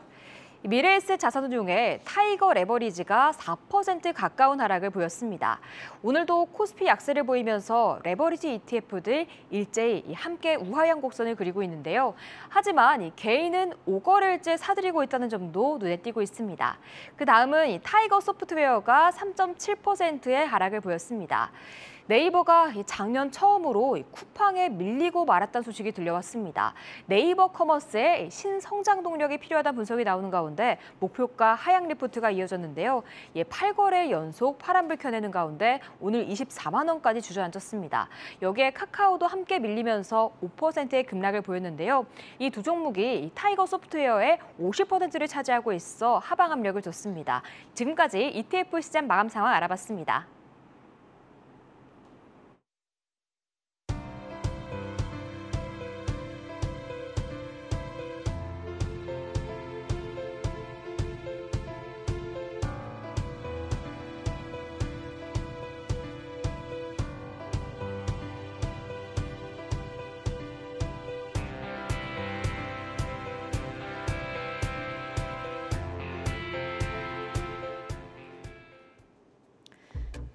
미래에셋 자산 중에 타이거 레버리지가 4% 가까운 하락을 보였습니다. 오늘도 코스피 약세를 보이면서 레버리지 ETF들 일제히 함께 우하향 곡선을 그리고 있는데요. 하지만 개인은 5거래일째 사들이고 있다는 점도 눈에 띄고 있습니다. 그 다음은 타이거 소프트웨어가 3.7%의 하락을 보였습니다. 네이버가 작년 처음으로 쿠팡에 밀리고 말았다는 소식이 들려왔습니다. 네이버 커머스에 신성장 동력이 필요하다는 분석이 나오는 가운데 목표가 하향 리포트가 이어졌는데요. 8거래 연속 파란불 켜내는 가운데 오늘 24만 원까지 주저앉았습니다. 여기에 카카오도 함께 밀리면서 5%의 급락을 보였는데요. 이 두 종목이 타이거 소프트웨어의 50%를 차지하고 있어 하방 압력을 줬습니다. 지금까지 ETF 시장 마감 상황 알아봤습니다.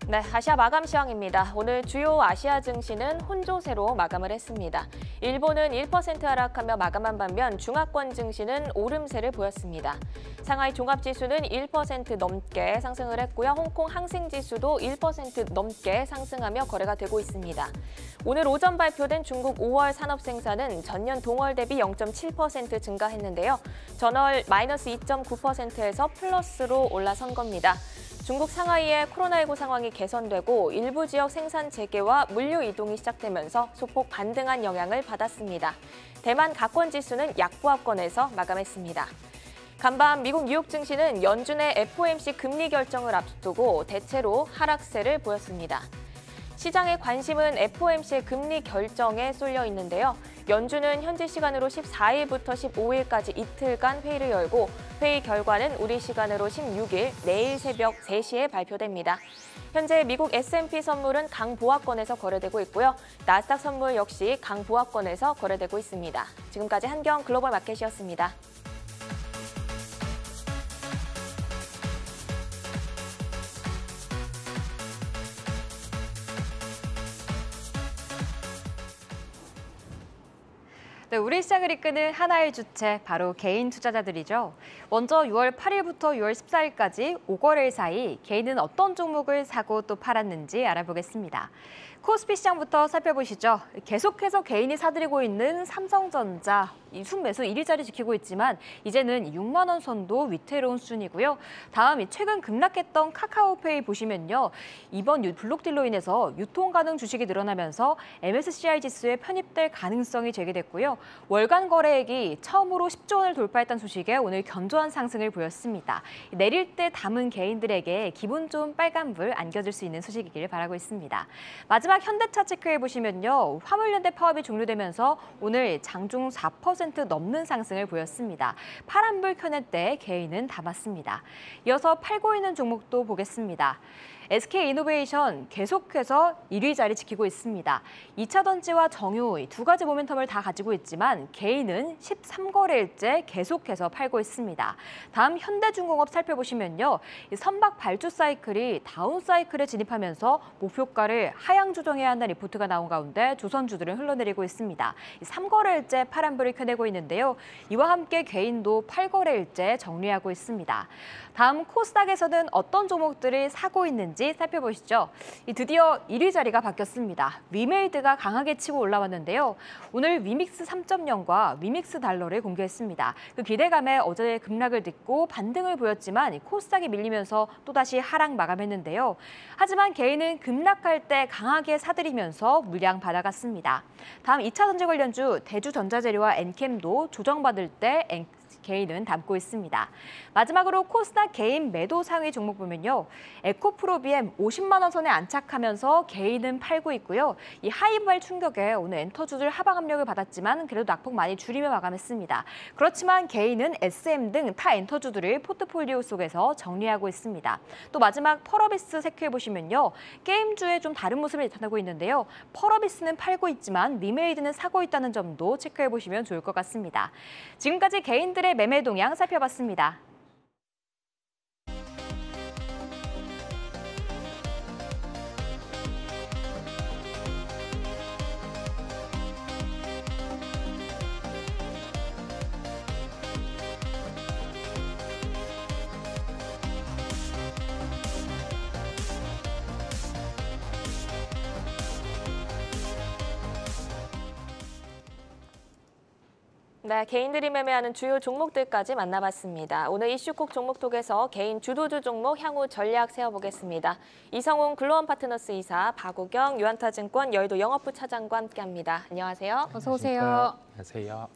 네, 아시아 마감 시황입니다. 오늘 주요 아시아 증시는 혼조세로 마감을 했습니다. 일본은 1% 하락하며 마감한 반면 중하권 증시는 오름세를 보였습니다. 상하이 종합지수는 1% 넘게 상승을 했고요. 홍콩 항생지수도 1% 넘게 상승하며 거래가 되고 있습니다. 오늘 오전 발표된 중국 5월 산업생산은 전년 동월 대비 0.7% 증가했는데요. 전월 마이너스 2.9%에서 플러스로 올라선 겁니다. 중국 상하이의 코로나19 상황이 개선되고 일부 지역 생산 재개와 물류 이동이 시작되면서 소폭 반등한 영향을 받았습니다. 대만 가권 지수는 약보합권에서 마감했습니다. 간밤 미국 뉴욕 증시는 연준의 FOMC 금리 결정을 앞두고 대체로 하락세를 보였습니다. 시장의 관심은 FOMC의 금리 결정에 쏠려 있는데요. 연준은 현지 시간으로 14일부터 15일까지 이틀간 회의를 열고 FA 결과는 우리 시간으로 16일 내일 새벽 3시에 발표됩니다. 현재 미국 S&P 선물은 강보합권에서 거래되고 있고요. 나스닥 선물 역시 강보합권에서 거래되고 있습니다. 지금까지 한경 글로벌 마켓이었습니다. 네, 우리 시장을 이끄는 하나의 주체, 바로 개인 투자자들이죠. 먼저 6월 8일부터 6월 14일까지 5거래일 사이 개인은 어떤 종목을 사고 또 팔았는지 알아보겠습니다. 코스피 시장부터 살펴보시죠. 계속해서 개인이 사들이고 있는 삼성전자, 이 순매수 1위 자리 지키고 있지만 이제는 6만 원 선도 위태로운 수준이고요. 다음 최근 급락했던 카카오페이 보시면요. 이번 블록딜로 인해서 유통 가능 주식이 늘어나면서 MSCI 지수에 편입될 가능성이 제기됐고요. 월간 거래액이 처음으로 10조 원을 돌파했다는 소식에 오늘 견조한 상승을 보였습니다. 내릴 때 담은 개인들에게 기분 좋은 빨간불 안겨줄 수 있는 소식이길 바라고 있습니다. 마지막 현대차 체크해 보시면요. 화물연대 파업이 종료되면서 오늘 장중 4% 넘는 상승을 보였습니다. 파란불 켜낼 때 개인은 담았습니다. 이어서 팔고 있는 종목도 보겠습니다. SK이노베이션 계속해서 1위 자리 지키고 있습니다. 2차 던지와 정유 두 가지 모멘텀을 다 가지고 있지만 개인은 13거래일째 계속해서 팔고 있습니다. 다음 현대중공업 살펴보시면요. 선박 발주 사이클이 다운 사이클에 진입하면서 목표가를 하향 조정해야 한다는 리포트가 나온 가운데 조선주들은 흘러내리고 있습니다. 3거래일째 파란불을 켜내고 있는데요. 이와 함께 개인도 8거래일째 정리하고 있습니다. 다음 코스닥에서는 어떤 종목들을 사고 있는지 살펴보시죠. 드디어 1위 자리가 바뀌었습니다. 위메이드가 강하게 치고 올라왔는데요. 오늘 위믹스 3.0과 위믹스 달러를 공개했습니다. 그 기대감에 어제 급락을 딛고 반등을 보였지만 코스닥이 밀리면서 또다시 하락 마감했는데요. 하지만 개인은 급락할 때 강하게 사들이면서 물량 받아갔습니다. 다음 2차 전지 관련주 대주전자재료와 엔캠도 조정받을 때 개인은 담고 있습니다. 마지막으로 코스닥 개인 매도 상위 종목 보면요. 에코프로비엠 50만 원 선에 안착하면서 개인은 팔고 있고요. 이 하이발 충격에 오늘 엔터주들 하방 압력을 받았지만 그래도 낙폭 많이 줄이며 마감했습니다. 그렇지만 개인은 SM 등 타 엔터주들을 포트폴리오 속에서 정리하고 있습니다. 또 마지막 펄어비스 체크해 보시면요. 게임주에 좀 다른 모습을 나타내고 있는데요. 펄어비스는 팔고 있지만 리메이드는 사고 있다는 점도 체크해 보시면 좋을 것 같습니다. 지금까지 개인들의 매매 동향 살펴봤습니다. 네, 개인들이 매매하는 주요 종목들까지 만나봤습니다. 오늘 이슈콕 종목톡에서 개인 주도주 종목 향후 전략 세워보겠습니다. 이성훈 글로원 파트너스 이사, 박우경 유한타증권 여의도 영업부 차장과 함께합니다. 안녕하세요. 어서 오세요. 안녕하세요.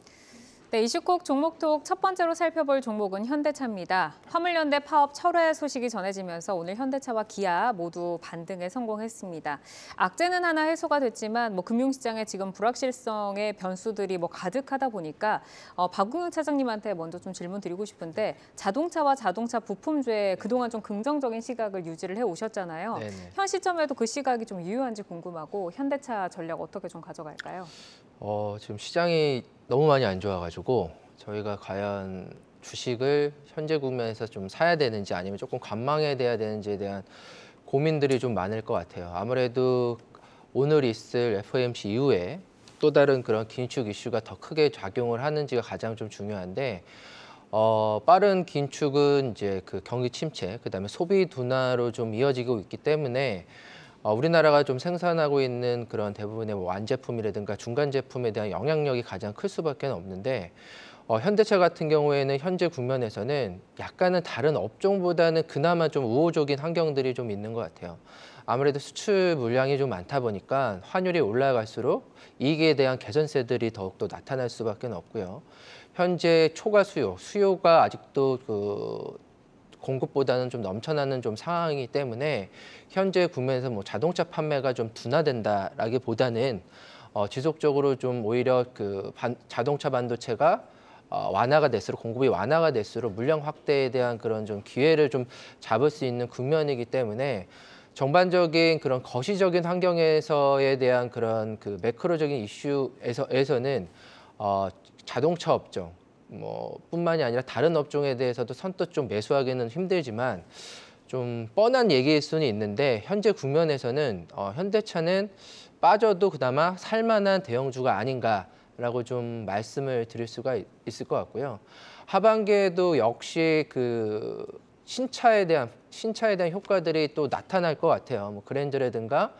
네, 이슈콕 종목톡 첫 번째로 살펴볼 종목은 현대차입니다. 화물연대 파업 철회 소식이 전해지면서 오늘 현대차와 기아 모두 반등에 성공했습니다. 악재는 하나 해소가 됐지만 금융시장에 지금 불확실성의 변수들이 가득하다 보니까 박우경 차장님한테 먼저 좀 질문 드리고 싶은데 자동차와 자동차 부품주에 그동안 좀 긍정적인 시각을 유지를 해오셨잖아요. 네네. 현 시점에도 그 시각이 좀 유효한지 궁금하고 현대차 전략 어떻게 좀 가져갈까요? 지금 시장이 너무 많이 안 좋아가지고 저희가 과연 주식을 현재 국면에서 좀 사야 되는지 아니면 조금 관망해야 되는지에 대한 고민들이 좀 많을 것 같아요. 아무래도 오늘 있을 FOMC 이후에 또 다른 그런 긴축 이슈가 더 크게 작용을 하는지가 가장 좀 중요한데 빠른 긴축은 이제 그 경기 침체, 그다음에 소비 둔화로 좀 이어지고 있기 때문에 우리나라가 좀 생산하고 있는 그런 대부분의 완제품이라든가 중간 제품에 대한 영향력이 가장 클 수밖에 없는데 현대차 같은 경우에는 현재 국면에서는 약간은 다른 업종보다는 그나마 좀 우호적인 환경들이 좀 있는 것 같아요. 아무래도 수출 물량이 좀 많다 보니까 환율이 올라갈수록 이익에 대한 개선세들이 더욱더 나타날 수밖에 없고요. 현재 초과 수요가 아직도 공급보다는 좀 넘쳐나는 좀 상황이기 때문에 현재 국면에서 자동차 판매가 좀 둔화된다라기보다는 지속적으로 좀 오히려 자동차 반도체가 완화가 될수록 공급이 완화가 될수록 물량 확대에 대한 그런 좀 기회를 좀 잡을 수 있는 국면이기 때문에 전반적인 그런 거시적인 환경에서에 대한 그런 그 매크로적인 이슈에서는 자동차 업종 뿐만이 아니라 다른 업종에 대해서도 선뜻 좀 매수하기는 힘들지만 좀 뻔한 얘기일 수는 있는데 현재 국면에서는 현대차는 빠져도 그나마 살만한 대형주가 아닌가라고 좀 말씀을 드릴 수가 있을 것 같고요. 하반기에도 역시 그 신차에 대한 효과들이 또 나타날 것 같아요. 뭐 그랜저라든가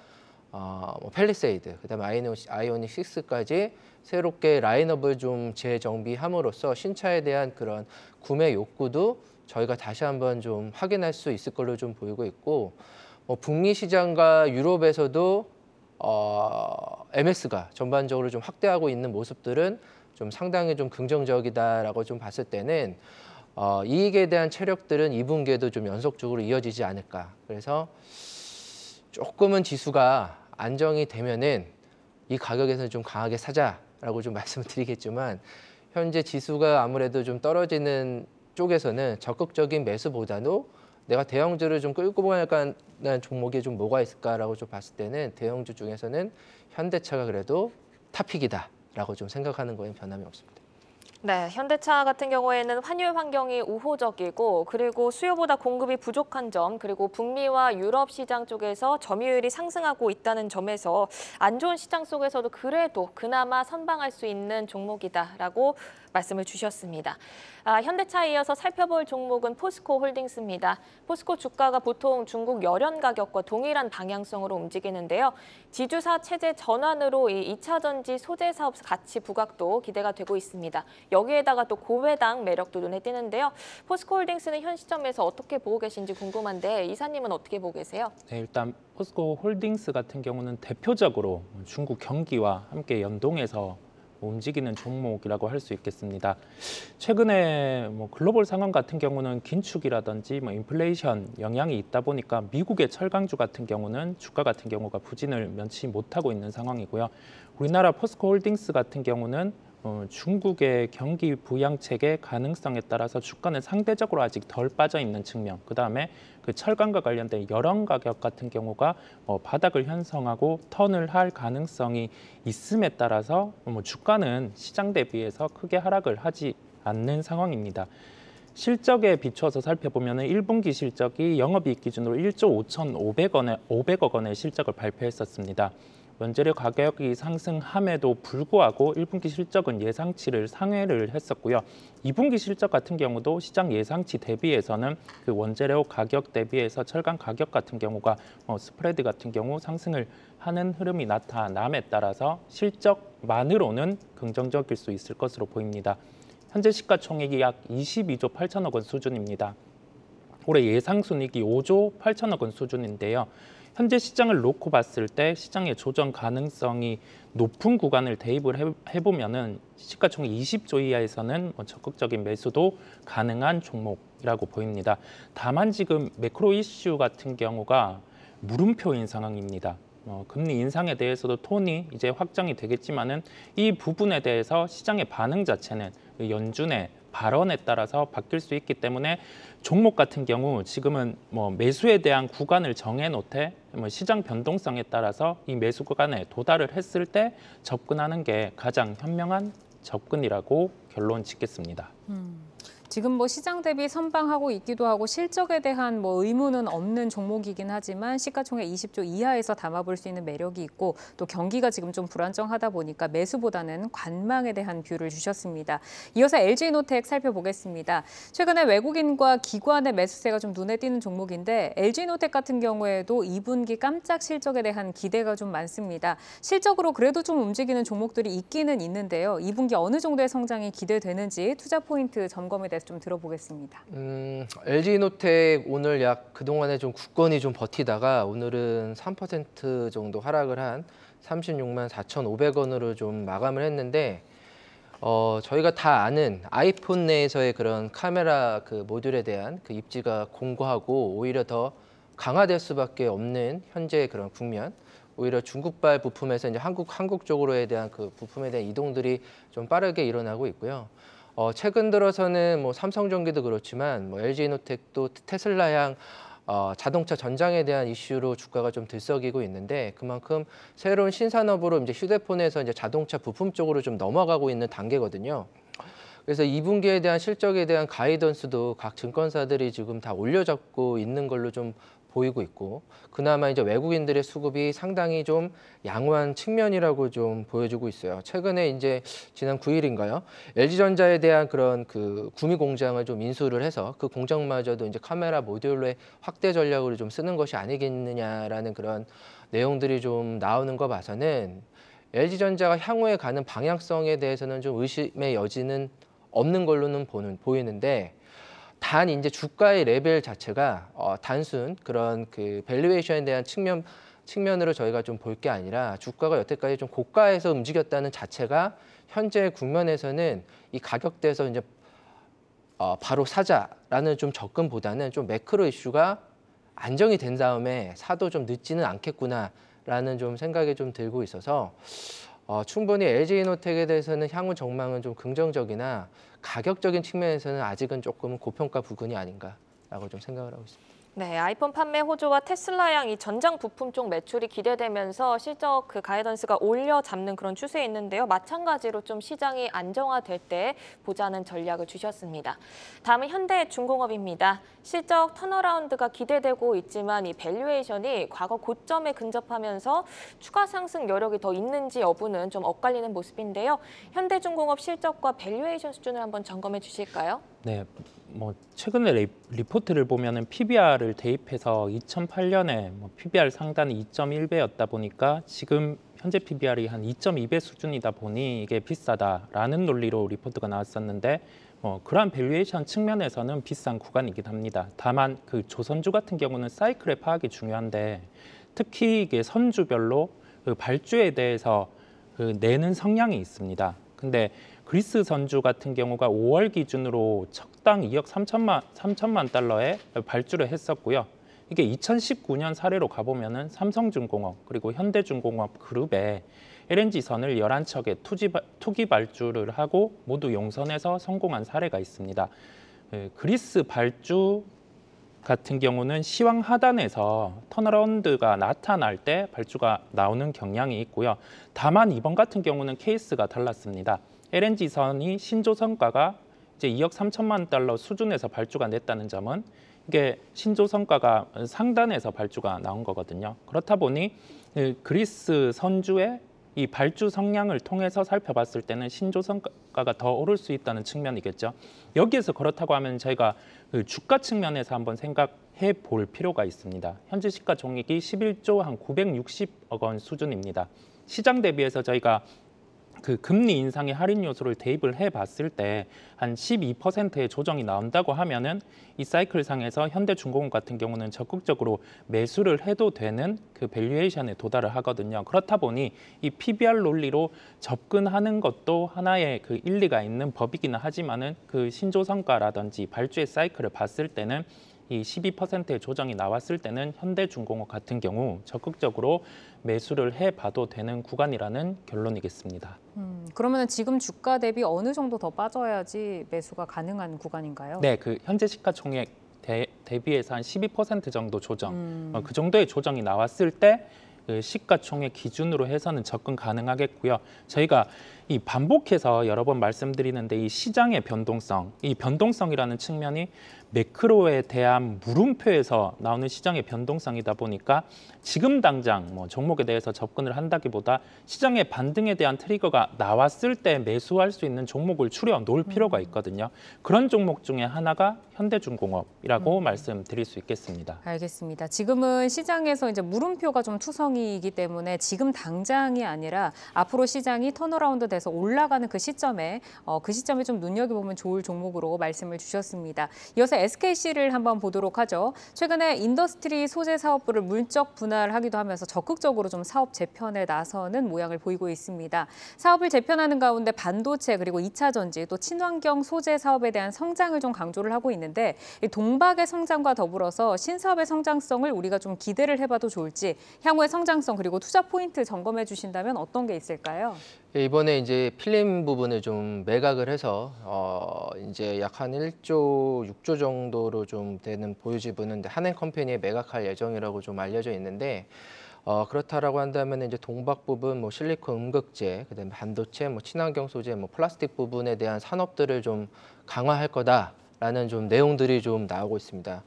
팰리세이드, 그다음에 아이오닉 6까지 새롭게 라인업을 좀 재정비함으로써 신차에 대한 그런 구매 욕구도 저희가 다시 한번 좀 확인할 수 있을 걸로 좀 보이고 있고, 북미 시장과 유럽에서도 MS가 전반적으로 좀 확대하고 있는 모습들은 좀 상당히 좀 긍정적이다라고 좀 봤을 때는 이익에 대한 체력들은 2분기에도 좀 연속적으로 이어지지 않을까. 그래서 조금은 지수가 안정이 되면은 이 가격에서 좀 강하게 사자라고 좀 말씀을 드리겠지만, 현재 지수가 아무래도 좀 떨어지는 쪽에서는 적극적인 매수보다도 내가 대형주를 좀 끌고 가는 종목이 좀 뭐가 있을까라고 좀 봤을 때는 대형주 중에서는 현대차가 그래도 탑픽이다라고 좀 생각하는 거에는 변함이 없습니다. 네, 현대차 같은 경우에는 환율 환경이 우호적이고 그리고 수요보다 공급이 부족한 점, 그리고 북미와 유럽 시장 쪽에서 점유율이 상승하고 있다는 점에서 안 좋은 시장 속에서도 그래도 그나마 선방할 수 있는 종목이다라고 말씀을 주셨습니다. 현대차에 이어서 살펴볼 종목은 포스코 홀딩스입니다. 포스코 주가가 보통 중국 열연 가격과 동일한 방향성으로 움직이는데요. 지주사 체제 전환으로 이 2차 전지 소재 사업 가치 부각도 기대가 되고 있습니다. 여기에다가 또 고배당 매력도 눈에 띄는데요. 포스코 홀딩스는 현 시점에서 어떻게 보고 계신지 궁금한데 이사님은 어떻게 보고 계세요? 네, 일단 포스코 홀딩스 같은 경우는 대표적으로 중국 경기와 함께 연동해서 움직이는 종목이라고 할 수 있겠습니다. 최근에 글로벌 상황 같은 경우는 긴축이라든지 인플레이션 영향이 있다 보니까 미국의 철강주 같은 경우는 주가 같은 경우가 부진을 면치 못하고 있는 상황이고요. 우리나라 포스코 홀딩스 같은 경우는 중국의 경기 부양책의 가능성에 따라서 주가는 상대적으로 아직 덜 빠져 있는 측면, 그다음에 그 철강과 관련된 열원 가격 같은 경우가 바닥을 형성하고 턴을 할 가능성이 있음에 따라서 주가는 시장 대비해서 크게 하락을 하지 않는 상황입니다. 실적에 비추어서 살펴보면 1분기 실적이 영업이익 기준으로 1조 5,500억 원의 실적을 발표했었습니다. 원재료 가격이 상승함에도 불구하고 1분기 실적은 예상치를 상회를 했었고요. 2분기 실적 같은 경우도 시장 예상치 대비해서는 그 원재료 가격 대비해서 철강 가격 같은 경우가 스프레드 같은 경우 상승을 하는 흐름이 나타남에 따라서 실적만으로는 긍정적일 수 있을 것으로 보입니다. 현재 시가총액이 약 22조 8천억 원 수준입니다. 올해 예상 순이익이 5조 8천억 원 수준인데요. 현재 시장을 놓고 봤을 때 시장의 조정 가능성이 높은 구간을 대입을 해보면은 시가총액 20조 이하에서는 적극적인 매수도 가능한 종목이라고 보입니다. 다만 지금 매크로 이슈 같은 경우가 물음표인 상황입니다. 금리 인상에 대해서도 톤이 이제 확정이 되겠지만은 이 부분에 대해서 시장의 반응 자체는 연준의 발언에 따라서 바뀔 수 있기 때문에 종목 같은 경우 지금은 매수에 대한 구간을 정해놓되 시장 변동성에 따라서 이 매수 구간에 도달을 했을 때 접근하는 게 가장 현명한 접근이라고 결론 짓겠습니다. 지금 시장 대비 선방하고 있기도 하고 실적에 대한 의문은 없는 종목이긴 하지만 시가총액 20조 이하에서 담아볼 수 있는 매력이 있고 또 경기가 지금 좀 불안정하다 보니까 매수보다는 관망에 대한 뷰를 주셨습니다. 이어서 LG노텍 살펴보겠습니다. 최근에 외국인과 기관의 매수세가 좀 눈에 띄는 종목인데 LG노텍 같은 경우에도 2분기 깜짝 실적에 대한 기대가 좀 많습니다. 실적으로 그래도 좀 움직이는 종목들이 있기는 있는데요. 2분기 어느 정도의 성장이 기대되는지 투자 포인트 점검에 대해서 좀 들어보겠습니다. LG노텍 오늘 약 그동안에 좀 굳건히 좀 버티다가 오늘은 3% 정도 하락을 한 36만 4,500원으로 좀 마감을 했는데 저희가 다 아는 아이폰 내에서의 그런 카메라 그 모듈에 대한 그 입지가 공고하고 오히려 더 강화될 수밖에 없는 현재의 그런 국면. 오히려 중국발 부품에서 이제 한국 쪽으로에 대한 그 부품에 대한 이동들이 좀 빠르게 일어나고 있고요. 최근 들어서는 뭐 삼성전기도 그렇지만 뭐 LG이노텍도 테슬라향 자동차 전장에 대한 이슈로 주가가 좀 들썩이고 있는데 그만큼 새로운 신산업으로 이제 휴대폰에서 이제 자동차 부품 쪽으로 좀 넘어가고 있는 단계거든요. 그래서 2분기에 대한 실적에 대한 가이던스도 각 증권사들이 지금 다 올려잡고 있는 걸로 좀 보이고 있고 그나마 이제 외국인들의 수급이 상당히 좀 양호한 측면이라고 좀 보여주고 있어요. 최근에 이제 지난 9일인가요? LG전자에 대한 그런 그 구미 공장을 좀 인수를 해서 그 공장마저도 이제 카메라 모듈의 확대 전략으로 좀 쓰는 것이 아니겠느냐라는 그런 내용들이 좀 나오는 거 봐서는 LG전자가 향후에 가는 방향성에 대해서는 좀 의심의 여지는 없는 걸로는 보이는데 단 이제 주가의 레벨 자체가 단순 그런 그 밸류에이션에 대한 측면으로 저희가 좀 볼 게 아니라 주가가 여태까지 좀 고가에서 움직였다는 자체가 현재 국면에서는 이 가격대에서 이제 바로 사자라는 좀 접근보다는 좀 매크로 이슈가 안정이 된 다음에 사도 좀 늦지는 않겠구나라는 좀 생각이 좀 들고 있어서 충분히 LG이노텍에 대해서는 향후 전망은 좀 긍정적이나 가격적인 측면에서는 아직은 조금 고평가 부근이 아닌가라고 좀 생각을 하고 있습니다. 네, 아이폰 판매 호조와 테슬라양 이 전장 부품 쪽 매출이 기대되면서 실적 그 가이던스가 올려 잡는 그런 추세에 있는데요. 마찬가지로 좀 시장이 안정화될 때 보자는 전략을 주셨습니다. 다음은 현대중공업입니다. 실적 턴어라운드가 기대되고 있지만 이 밸류에이션이 과거 고점에 근접하면서 추가 상승 여력이 더 있는지 여부는 좀 엇갈리는 모습인데요. 현대중공업 실적과 밸류에이션 수준을 한번 점검해 주실까요? 네, 뭐 최근에 리포트를 보면은 PBR을 대입해서 2008년에 PBR 상단이 2.1배였다 보니까 지금 현재 PBR이 한 2.2배 수준이다 보니 이게 비싸다라는 논리로 리포트가 나왔었는데 그러한 밸류에이션 측면에서는 비싼 구간이긴 합니다. 다만 그 조선주 같은 경우는 사이클의 파악이 중요한데 특히 이게 선주별로 그 발주에 대해서 그 내는 성향이 있습니다. 근데 그리스 선주 같은 경우가 5월 기준으로 척당 2억 3천만 달러에 발주를 했었고요. 이게 2019년 사례로 가보면은 삼성중공업 그리고 현대중공업 그룹에 LNG선을 11척의 투기 발주를 하고 모두 용선에서 성공한 사례가 있습니다. 그리스 발주 같은 경우는 시황 하단에서 턴어라운드가 나타날 때 발주가 나오는 경향이 있고요. 다만 이번 같은 경우는 케이스가 달랐습니다. LNG선이 신조성과가 이제 2억 3천만 달러 수준에서 발주가 냈다는 점은 이게 신조성과가 상단에서 발주가 나온 거거든요. 그렇다 보니 그리스 선주의 이 발주 성향을 통해서 살펴봤을 때는 신조성과가 더 오를 수 있다는 측면이겠죠. 여기에서 그렇다고 하면 저희가 그 주가 측면에서 한번 생각해 볼 필요가 있습니다. 현재 시가총액이 11조 한 960억 원 수준입니다. 시장 대비해서 저희가 그 금리 인상의 할인 요소를 대입을 해봤을 때 한 12%의 조정이 나온다고 하면은 이 사이클 상에서 현대중공업 같은 경우는 적극적으로 매수를 해도 되는 그 밸류에이션에 도달을 하거든요. 그렇다 보니 이 PBR 논리로 접근하는 것도 하나의 그 일리가 있는 법이기는 하지만은 그 신조성과라든지 발주의 사이클을 봤을 때는 이 12%의 조정이 나왔을 때는 현대중공업 같은 경우 적극적으로 매수를 해봐도 되는 구간이라는 결론이겠습니다. 그러면 지금 주가 대비 어느 정도 더 빠져야지 매수가 가능한 구간인가요? 네, 그 현재 시가총액 대비해서 한 12% 정도 조정, 그 정도의 조정이 나왔을 때 그 시가총액 기준으로 해서는 접근 가능하겠고요. 저희가 이 반복해서 여러 번 말씀드리는데 이 시장의 변동성, 이 변동성이라는 측면이 매크로에 대한 물음표에서 나오는 시장의 변동성이다 보니까 지금 당장 뭐 종목에 대해서 접근을 한다기보다 시장의 반등에 대한 트리거가 나왔을 때 매수할 수 있는 종목을 추려 놓을 필요가 있거든요. 그런 종목 중에 하나가 현대중공업이라고 말씀드릴 수 있겠습니다. 알겠습니다. 지금은 시장에서 이제 물음표가 좀 투성이이기 때문에 지금 당장이 아니라 앞으로 시장이 턴어라운드 돼서 올라가는 그 시점에 좀 눈여겨보면 좋을 종목으로 말씀을 주셨습니다. 이어서 SKC를 한번 보도록 하죠. 최근에 인더스트리 소재 사업부를 물적 분할하기도 하면서 적극적으로 좀 사업 재편에 나서는 모양을 보이고 있습니다. 사업을 재편하는 가운데 반도체 그리고 2차 전지 또 친환경 소재 사업에 대한 성장을 좀 강조를 하고 있는데 이 동박의 성장과 더불어서 신사업의 성장성을 우리가 좀 기대를 해봐도 좋을지 향후의 성장성 그리고 투자 포인트 점검해 주신다면 어떤 게 있을까요? 이번에 이제 필름 부분을 좀 매각을 해서 이제 약 한 1조 6조 정도로 좀 되는 보유 지분은 한행 컴퍼니에 매각할 예정이라고 좀 알려져 있는데 그렇다라고 한다면 이제 동박 부분, 뭐 실리콘 음극재, 그다음에 반도체, 뭐 친환경 소재, 뭐 플라스틱 부분에 대한 산업들을 좀 강화할 거다라는 좀 내용들이 좀 나오고 있습니다.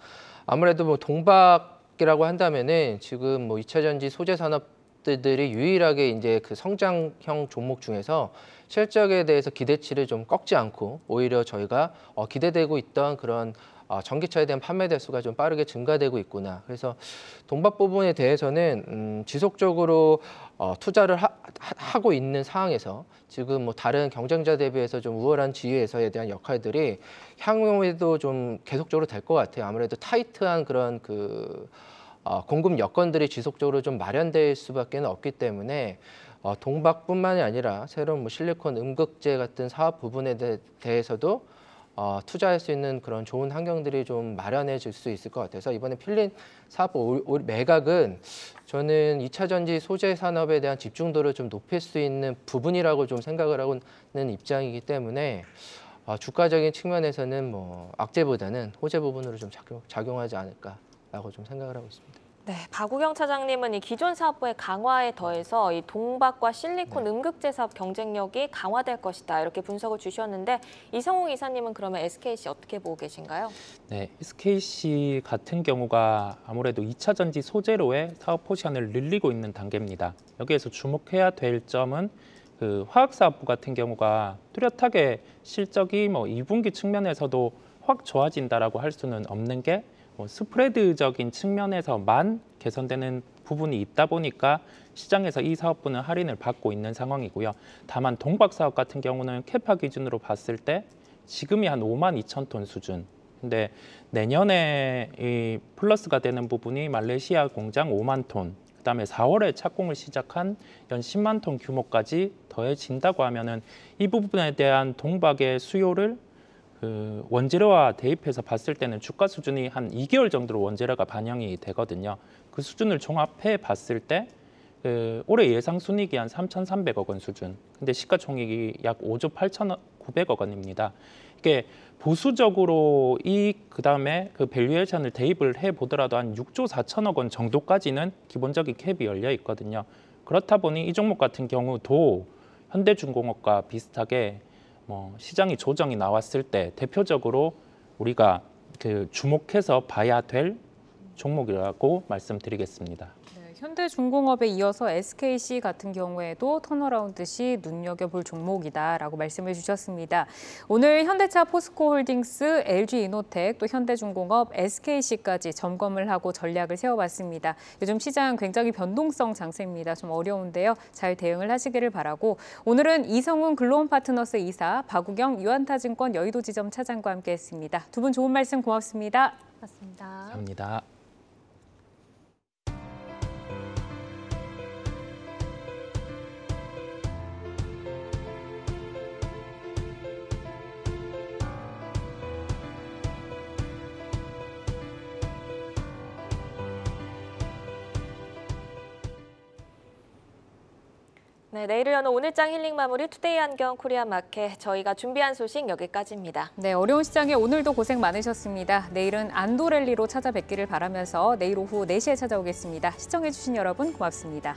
아무래도 뭐 동박이라고 한다면은 지금 뭐 2차 전지 소재 산업들이 유일하게 이제 그 성장형 종목 중에서 실적에 대해서 기대치를 좀 꺾지 않고 오히려 저희가 기대되고 있던 그런 전기차에 대한 판매 대수가 좀 빠르게 증가되고 있구나. 그래서 동박 부분에 대해서는 지속적으로 투자를 하고 있는 상황에서 지금 뭐 다른 경쟁자 대비해서 좀 우월한 지위에서에 대한 역할들이 향후에도 좀 계속적으로 될 것 같아요. 아무래도 타이트한 그런 공급 여건들이 지속적으로 좀 마련될 수밖에 없기 때문에 동박뿐만이 아니라 새로운 뭐 실리콘 음극재 같은 사업 부분에 대해서도 투자할 수 있는 그런 좋은 환경들이 좀 마련해질 수 있을 것 같아서 이번에 필름 사업 매각은 저는 2차 전지 소재 산업에 대한 집중도를 좀 높일 수 있는 부분이라고 좀 생각을 하고 있는 입장이기 때문에 주가적인 측면에서는 뭐 악재보다는 호재 부분으로 좀 작용하지 않을까라고 좀 생각을 하고 있습니다. 네, 박우경 차장님은 이 기존 사업부의 강화에 더해서 이 동박과 실리콘 음극재 사업 경쟁력이 강화될 것이다 이렇게 분석을 주셨는데 이성웅 이사님은 그러면 SKC 어떻게 보고 계신가요? 네, SKC 같은 경우가 아무래도 2차 전지 소재로의 사업 포지션을 늘리고 있는 단계입니다. 여기에서 주목해야 될 점은 그 화학사업부 같은 경우가 뚜렷하게 실적이 뭐 2분기 측면에서도 확 좋아진다라고 할 수는 없는 게 스프레드적인 측면에서만 개선되는 부분이 있다 보니까 시장에서 이 사업부는 할인을 받고 있는 상황이고요. 다만 동박 사업 같은 경우는 캐파 기준으로 봤을 때 지금이 한 5만 2천 톤 수준. 근데 내년에 이 플러스가 되는 부분이 말레이시아 공장 5만 톤, 그다음에 4월에 착공을 시작한 연 10만 톤 규모까지 더해진다고 하면은 이 부분에 대한 동박의 수요를 원재료와 대입해서 봤을 때는 주가 수준이 한 2개월 정도로 원재료가 반영이 되거든요. 그 수준을 종합해 봤을 때 올해 예상 순이익이 한 3,300억 원 수준. 근데 시가총액이 약 5조 8,900억 원입니다. 이게 보수적으로 그다음에 그 밸류에이션을 대입을 해 보더라도 한 6조 4천억 원 정도까지는 기본적인 캡이 열려 있거든요. 그렇다 보니 이 종목 같은 경우도 현대중공업과 비슷하게 시장이 조정이 나왔을 때 대표적으로 우리가 주목해서 봐야 될 종목이라고 말씀드리겠습니다. 현대중공업에 이어서 SKC 같은 경우에도 턴어라운드 시 눈여겨볼 종목이다라고 말씀을 주셨습니다. 오늘 현대차, 포스코홀딩스, LG이노텍, 또 현대중공업, SKC까지 점검을 하고 전략을 세워봤습니다. 요즘 시장 굉장히 변동성 장세입니다. 좀 어려운데요. 잘 대응을 하시기를 바라고 오늘은 이성훈 글로온파트너스 이사, 박우경 유한타증권 여의도지점 차장과 함께했습니다. 두 분 좋은 말씀 고맙습니다. 맞습니다. 감사합니다. 네, 내일을 여는 오늘장 힐링 마무리 투데이 안경 코리아 마켓 저희가 준비한 소식 여기까지입니다. 네, 어려운 시장에 오늘도 고생 많으셨습니다. 내일은 안도랠리로 찾아뵙기를 바라면서 내일 오후 4시에 찾아오겠습니다. 시청해주신 여러분 고맙습니다.